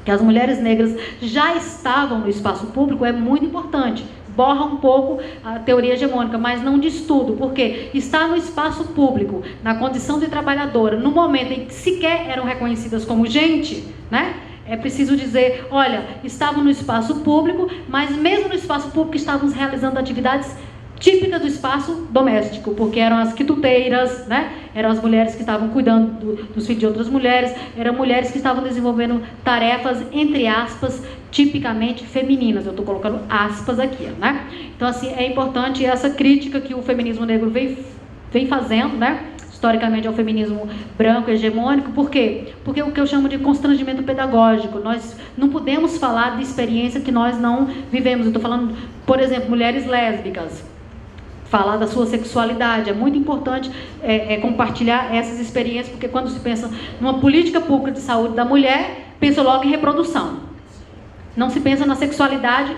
que as mulheres negras já estavam no espaço público é muito importante. Borra um pouco a teoria hegemônica, mas não diz tudo, porque está no espaço público, na condição de trabalhadora, no momento em que sequer eram reconhecidas como gente, né? É preciso dizer, olha, estavam no espaço público, mas mesmo no espaço público estávamos realizando atividades típicas do espaço doméstico, porque eram as quituteiras, né? Eram as mulheres que estavam cuidando dos filhos de outras mulheres, eram mulheres que estavam desenvolvendo tarefas, entre aspas, tipicamente femininas. Eu estou colocando aspas aqui, né? Então, assim, é importante essa crítica que o feminismo negro vem fazendo, né? Historicamente ao feminismo branco, hegemônico. Por quê? Porque o que eu chamo de constrangimento pedagógico. Nós não podemos falar de experiência que nós não vivemos. Eu estou falando, por exemplo, mulheres lésbicas. Falar da sua sexualidade. É muito importante compartilhar essas experiências, porque quando se pensa numa política pública de saúde da mulher, pensa logo em reprodução. Não se pensa na sexualidade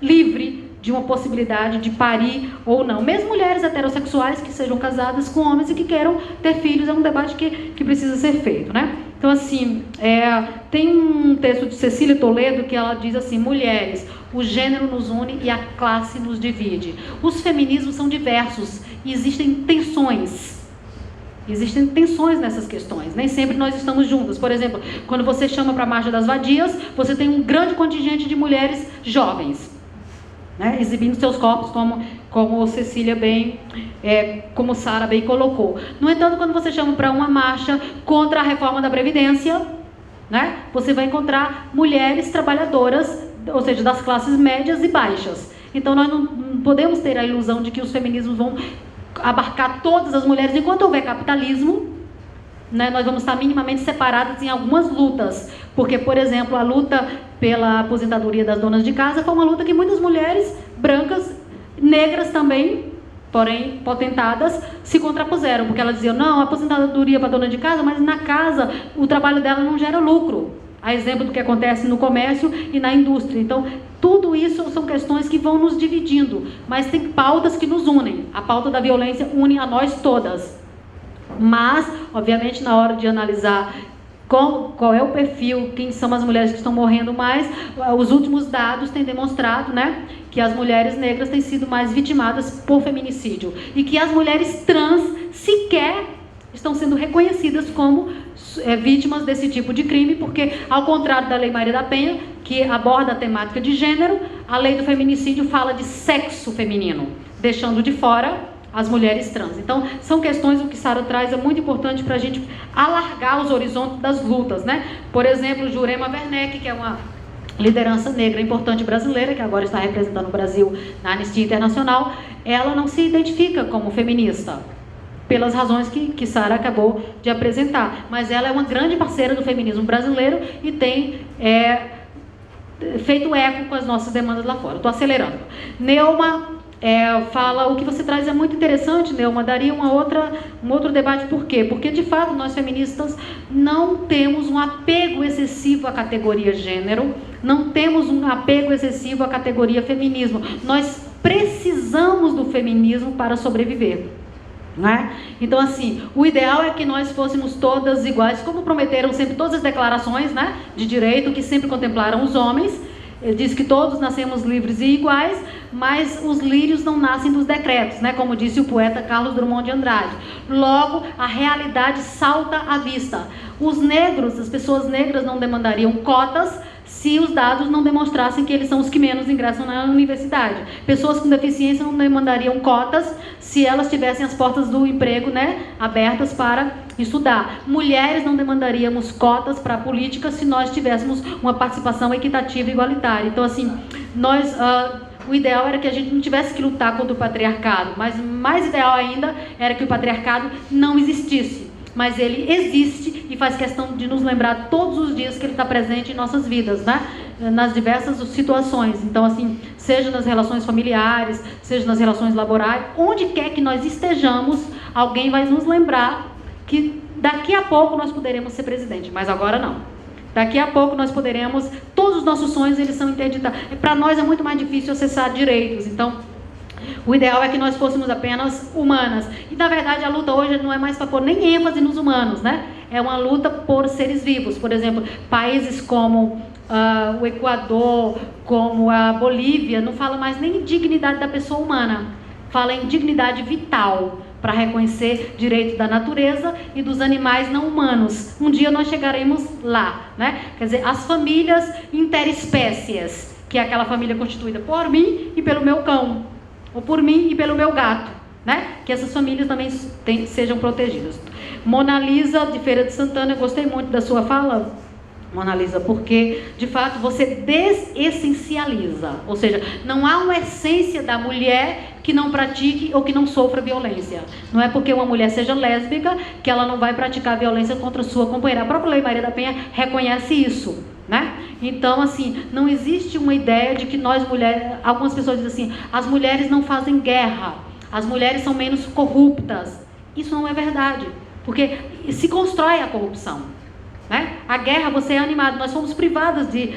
livre de uma possibilidade de parir ou não. Mesmo mulheres heterossexuais que sejam casadas com homens e que queiram ter filhos, é um debate que precisa ser feito, né? Então, assim, tem um texto de Cecília Toledo que ela diz assim: mulheres, o gênero nos une e a classe nos divide. Os feminismos são diversos e existem tensões. Existem tensões nessas questões. Nem sempre nós estamos juntas. Por exemplo, quando você chama para a Marcha das Vadias, você tem um grande contingente de mulheres jovens, né, exibindo seus corpos, como Cecília bem, como Sara bem colocou. No entanto, quando você chama para uma marcha contra a reforma da Previdência, né, você vai encontrar mulheres trabalhadoras, ou seja, das classes médias e baixas. Então, nós não podemos ter a ilusão de que os feminismos vão abarcar todas as mulheres. Enquanto houver capitalismo, né, nós vamos estar minimamente separadas em algumas lutas. Porque, por exemplo, a luta pela aposentadoria das donas de casa foi uma luta que muitas mulheres brancas, negras também, porém potentadas, se contrapuseram. Porque elas diziam, não, aposentadoria para dona de casa, mas na casa o trabalho dela não gera lucro. a exemplo do que acontece no comércio e na indústria. Então, tudo isso são questões que vão nos dividindo, mas tem pautas que nos unem. A pauta da violência une a nós todas. Mas, obviamente, na hora de analisar qual é o perfil, quem são as mulheres que estão morrendo mais, os últimos dados têm demonstrado, né, que as mulheres negras têm sido mais vitimadas por feminicídio e que as mulheres trans sequer estão sendo reconhecidas como vítimas desse tipo de crime, porque, ao contrário da Lei Maria da Penha, que aborda a temática de gênero, a lei do feminicídio fala de sexo feminino, deixando de fora as mulheres trans. Então, são questões, o que Sara traz é muito importante para a gente alargar os horizontes das lutas, né? Por exemplo, Jurema Werneck, que é uma liderança negra importante brasileira, que agora está representando o Brasil na Anistia Internacional, ela não se identifica como feminista, pelas razões que Sara acabou de apresentar. Mas ela é uma grande parceira do feminismo brasileiro e tem feito eco com as nossas demandas lá fora. Estou acelerando. Neuma fala, o que você traz é muito interessante, Neuma, daria um outro debate. Por quê? Porque, de fato, nós feministas não temos um apego excessivo à categoria gênero, não temos um apego excessivo à categoria feminismo. Nós precisamos do feminismo para sobreviver. Né? Então, assim, o ideal é que nós fôssemos todas iguais, como prometeram sempre todas as declarações, né, de direito, que sempre contemplaram os homens. Ele diz que todos nascemos livres e iguais, mas os lírios não nascem dos decretos, né? Como disse o poeta Carlos Drummond de Andrade. Logo, a realidade salta à vista. Os negros, as pessoas negras não demandariam cotas se os dados não demonstrassem que eles são os que menos ingressam na universidade. Pessoas com deficiência não demandariam cotas se elas tivessem as portas do emprego, né, abertas para estudar. Mulheres não demandaríamos cotas para a política se nós tivéssemos uma participação equitativa e igualitária. Então, assim, o ideal era que a gente não tivesse que lutar contra o patriarcado, mas mais ideal ainda era que o patriarcado não existisse. Mas ele existe e faz questão de nos lembrar todos os dias que ele está presente em nossas vidas, né? Nas diversas situações. Então, assim, seja nas relações familiares, seja nas relações laborais, onde quer que nós estejamos, alguém vai nos lembrar que daqui a pouco nós poderemos ser presidente, mas agora não. Daqui a pouco nós poderemos, todos os nossos sonhos, eles são interditados. Para nós é muito mais difícil acessar direitos, então o ideal é que nós fôssemos apenas humanas. E, na verdade, a luta hoje não é mais para pôr nem ênfase nos humanos, né? É uma luta por seres vivos. Por exemplo, países como o Equador, como a Bolívia, não fala mais nem em dignidade da pessoa humana. Fala em dignidade vital, para reconhecer direitos da natureza e dos animais não humanos. Um dia nós chegaremos lá, né? Quer dizer, as famílias interespécies, que é aquela família constituída por mim e pelo meu cão, ou por mim e pelo meu gato, né? Que essas famílias também sejam protegidas. Mona Lisa, de Feira de Santana, eu gostei muito da sua fala, Mona Lisa, porque, de fato, você desessencializa. Ou seja, não há uma essência da mulher que não pratique ou que não sofra violência. Não é porque uma mulher seja lésbica que ela não vai praticar violência contra a sua companheira. A própria Lei Maria da Penha reconhece isso, né? Então, assim, não existe uma ideia de que nós mulheres... Algumas pessoas dizem assim, as mulheres não fazem guerra, as mulheres são menos corruptas. Isso não é verdade, porque se constrói a corrupção, né? A guerra, você é animado. Nós fomos privadas de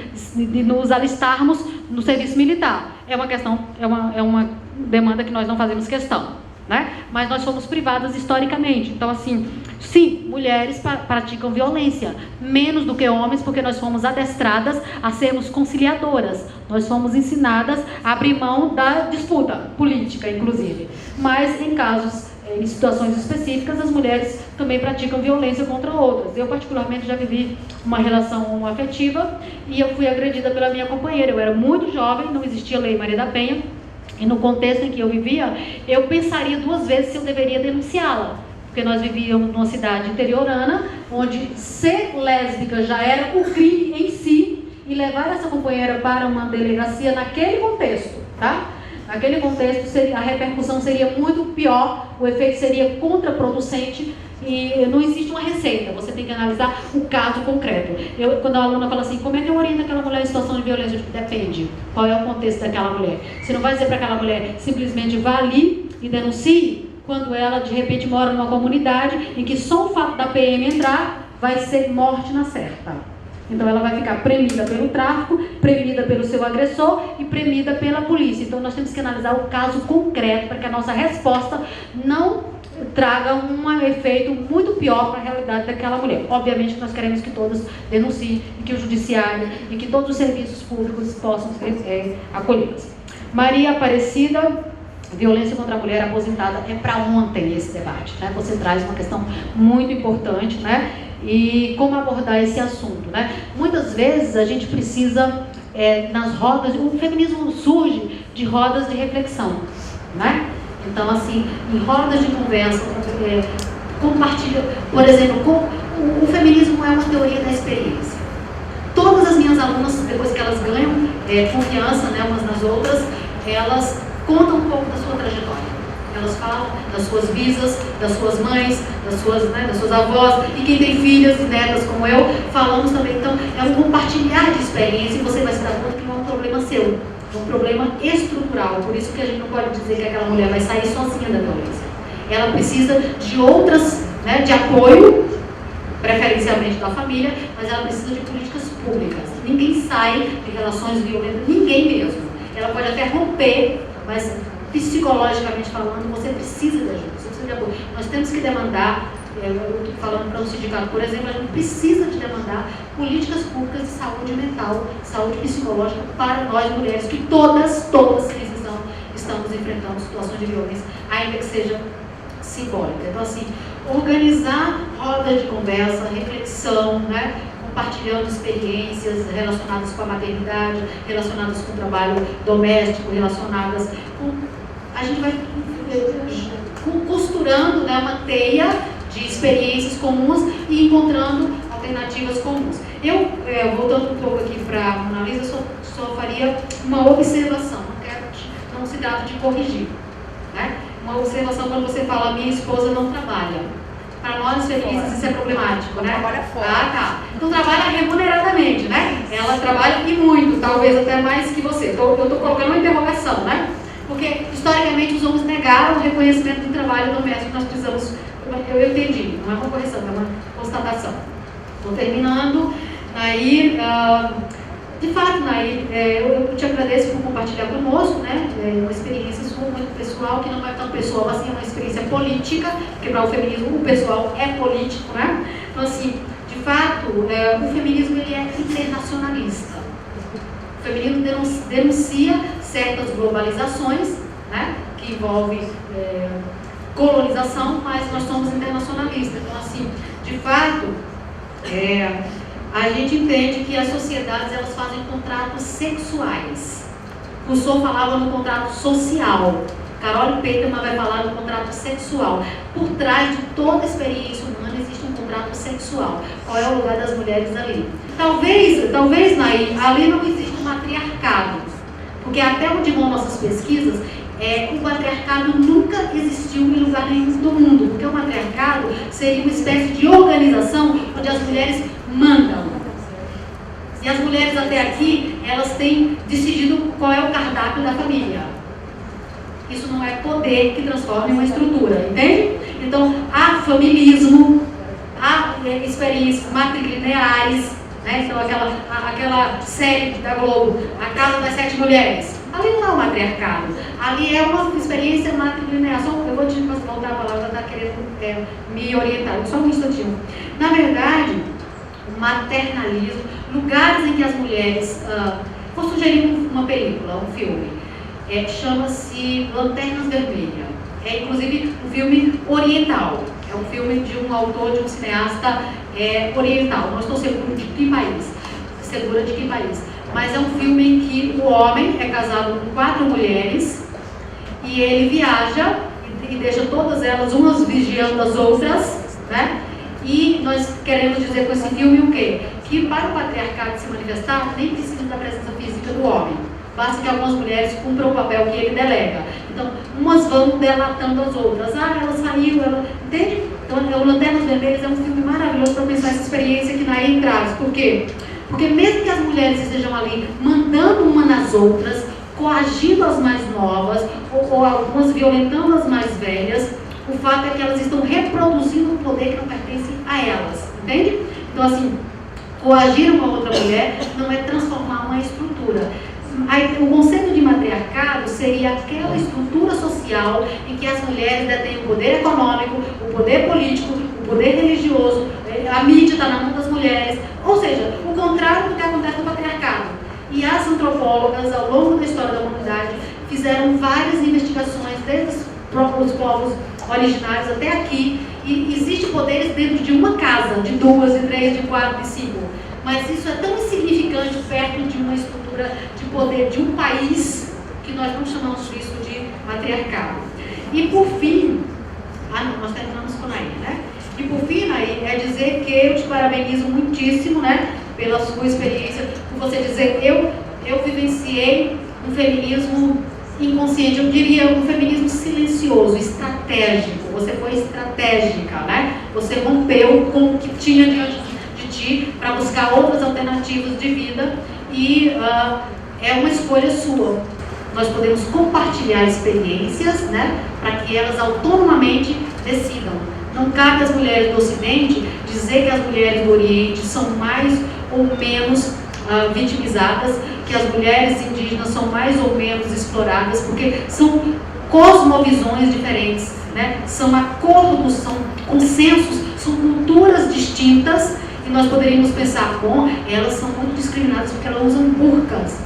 nos alistarmos no serviço militar. É uma questão, é uma demanda que nós não fazemos questão, né? Mas nós fomos privadas historicamente. Então, assim, sim, mulheres praticam violência, menos do que homens, porque nós fomos adestradas a sermos conciliadoras. Nós fomos ensinadas a abrir mão da disputa política, inclusive. Mas, em situações específicas, as mulheres também praticam violência contra outras. Eu, particularmente, já vivi uma relação afetiva e eu fui agredida pela minha companheira. Eu era muito jovem, não existia Lei Maria da Penha, e no contexto em que eu vivia, eu pensaria 2 vezes se eu deveria denunciá-la. Porque nós vivíamos numa cidade interiorana, onde ser lésbica já era o crime em si, e levar essa companheira para uma delegacia naquele contexto, tá? Naquele contexto, a repercussão seria muito pior, o efeito seria contraproducente e não existe uma receita, você tem que analisar o caso concreto. Quando a aluna fala assim, como é que eu oriento aquela mulher em situação de violência? Eu digo, depende, qual é o contexto daquela mulher. Você não vai dizer para aquela mulher, simplesmente vá ali e denuncie, quando ela de repente mora numa comunidade em que só o fato da PM entrar vai ser morte na certa. Então ela vai ficar premida pelo tráfico, premida pelo seu agressor e premida pela polícia. Então nós temos que analisar o caso concreto para que a nossa resposta não traga um efeito muito pior para a realidade daquela mulher. Obviamente que nós queremos que todos denunciem e que o judiciário e que todos os serviços públicos possam acolhê-las. Maria Aparecida, violência contra a mulher aposentada, é para ontem esse debate, né? Você traz uma questão muito importante, né? E como abordar esse assunto, né? Muitas vezes a gente precisa, nas rodas, o feminismo surge de rodas de reflexão, né? Então, assim, em rodas de conversa, compartilha, por exemplo, o feminismo é uma teoria da experiência. Todas as minhas alunas, depois que elas ganham confiança, né, umas nas outras, elas contam um pouco da sua trajetória. Elas falam das suas bisas, das suas mães, das suas avós, e quem tem filhas e netas como eu, falamos também. Então, é um compartilhar de experiência e você vai se dar conta que não é um problema seu. É um problema estrutural, por isso que a gente não pode dizer que aquela mulher vai sair sozinha da violência. Ela precisa de outras, né, de apoio, preferencialmente da família, mas ela precisa de políticas públicas. Ninguém sai de relações violentas, ninguém mesmo. Ela pode até romper, mas psicologicamente falando, você precisa de ajuda, você precisa de apoio. Nós temos que demandar, eu estou falando para um sindicato, por exemplo, a gente precisa de demandar políticas públicas de saúde mental, saúde psicológica para nós mulheres, que todas, sem exceção, estamos enfrentando situações de violência, ainda que seja simbólica. Então, assim, organizar rodas de conversa, reflexão, né? Compartilhando experiências relacionadas com a maternidade, relacionadas com o trabalho doméstico, relacionadas com... A gente vai costurando, né, uma teia de experiências comuns e encontrando alternativas comuns. Eu, voltando um pouco aqui para a Mona Lisa, só faria uma observação, não se trata de corrigir, né? Uma observação quando você fala, minha esposa não trabalha. Para nós feministas isso é problemático, né? Trabalha fora. Ah, tá. Então trabalha remuneradamente, né? Ela trabalha e muito, talvez até mais que você. Eu estou colocando uma interrogação, né? Porque historicamente os homens negaram o reconhecimento do trabalho doméstico. Nós precisamos, eu entendi, não é uma correção, é uma constatação. Estou terminando. Aí, de fato, Nair, eu te agradeço por compartilhar conosco, né? Uma experiência sua, muito pessoal, que não é tão pessoal assim, é uma experiência política, porque para o feminismo o pessoal é político, né? Então, assim, de fato, o feminismo ele é internacionalista. O feminismo denuncia certas globalizações, né? Que envolvem colonização, mas nós somos internacionalistas. Então, assim, de fato, a gente entende que as sociedades elas fazem contratos sexuais. Rousseau falava no contrato social. Carole Peterman vai falar no contrato sexual. Por trás de toda experiência humana existe um contrato sexual. Qual é o lugar das mulheres ali? Talvez Nair, ali não existe um matriarcado. Porque até onde vão nossas pesquisas, o patriarcado nunca existiu em lugar nenhum do mundo. Porque o matriarcado seria uma espécie de organização onde as mulheres mandam. E as mulheres até aqui, elas têm decidido qual é o cardápio da família. Isso não é poder que transforma em uma estrutura, entende? Então, há familismo, há experiências matrilineares, né? Então, aquela série da Globo, A Casa das 7 Mulheres. Ali não é o matriarcado, ali é uma experiência matrilinear. Eu vou te voltar a palavra, está querendo me orientar, só um instantinho. Na verdade, o maternalismo, lugares em que as mulheres... vou sugerir uma película, um filme, chama-se Lanternas Vermelhas. É inclusive um filme oriental, é um filme de um autor, de um cineasta oriental. Não estou segura de que país, mas é um filme em que o homem é casado com 4 mulheres e ele viaja e deixa todas elas, umas vigiando as outras, né? E nós queremos dizer com esse filme o quê? Que para o patriarcado se manifestar, nem precisa da presença física do homem. Basta que algumas mulheres cumpram o papel que ele delega. Então, umas vão delatando as outras. Ela saiu, ela... Entende? Então, o Lanternas Vermelhas é um filme maravilhoso para pensar essa experiência que Nair traz. Por quê? Porque mesmo que as mulheres estejam ali mandando uma nas outras, coagindo as mais novas, ou algumas violentando as mais velhas, o fato é que elas estão reproduzindo um poder que não pertence a elas. Entende? Então, assim, Coagir uma outra mulher não é transformar uma estrutura. O conceito de matriarcado seria aquela estrutura social em que as mulheres detêm o poder econômico, o poder político, o poder religioso, a mídia está na mão das mulheres, ou seja, o contrário do que acontece no patriarcado. E as antropólogas, ao longo da história da humanidade, fizeram várias investigações, desde os povos originários até aqui, e existem poderes dentro de uma casa, de 2, de 3, de 4, de 5. Mas isso é tão insignificante perto de uma estrutura de poder de um país que nós não chamamos isso de matriarcado. E por fim, nós terminamos com Naí, né? E por fim, Naí, é dizer que eu te parabenizo muitíssimo, né? Pela sua experiência, por você dizer, eu vivenciei um feminismo inconsciente, eu diria um feminismo silencioso, estratégico. Você foi estratégica, né? Você rompeu com o que tinha diante de ti para buscar outras alternativas de vida e é uma escolha sua. Nós podemos compartilhar experiências, né? Para que elas autonomamente decidam. Não cabe às mulheres do Ocidente dizer que as mulheres do Oriente são mais ou menos vitimizadas, que as mulheres indígenas são mais ou menos exploradas, porque são cosmovisões diferentes, né? São acordos, são consensos, são culturas distintas, e nós poderíamos pensar, bom, elas são muito discriminadas porque elas usam burcas.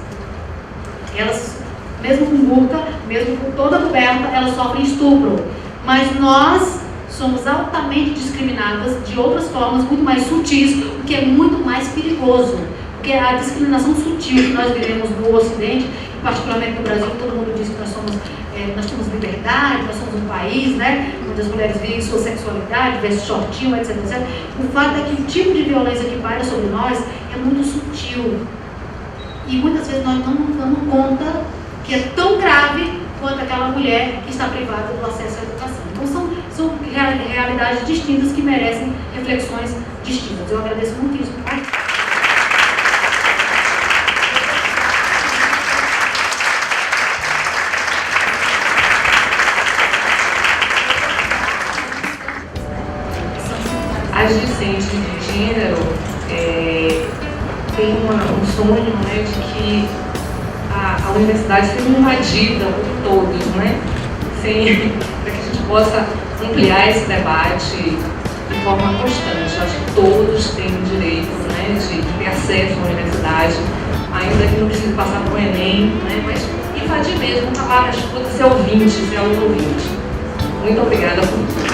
Elas, mesmo com burca, mesmo com toda coberta, elas sofrem estupro. Mas nós somos altamente discriminadas de outras formas muito mais sutis, o que é muito mais perigoso. Porque a discriminação sutil que nós vivemos no Ocidente, particularmente no Brasil, todo mundo diz que nós temos liberdade, nós somos um país, né, onde as mulheres vivem sua sexualidade, vestem shortinho, etc, etc. O fato é que o tipo de violência que paira sobre nós é muito sutil. E muitas vezes nós não nos damos conta que é tão grave quanto aquela mulher que está privada do acesso à educação. Então são realidades distintas que merecem reflexões distintas. Eu agradeço muitíssimo. As discentes de gênero têm um sonho, né, de que a universidade seja invadida por todos, né, para que a gente possa ampliar esse debate de forma constante. Eu acho que todos têm o direito, né, de ter acesso à universidade, ainda que não precise passar por um Enem, né, mas invadir mesmo, acabar, ser ouvinte, ser aluno ouvinte. Muito obrigada por tudo.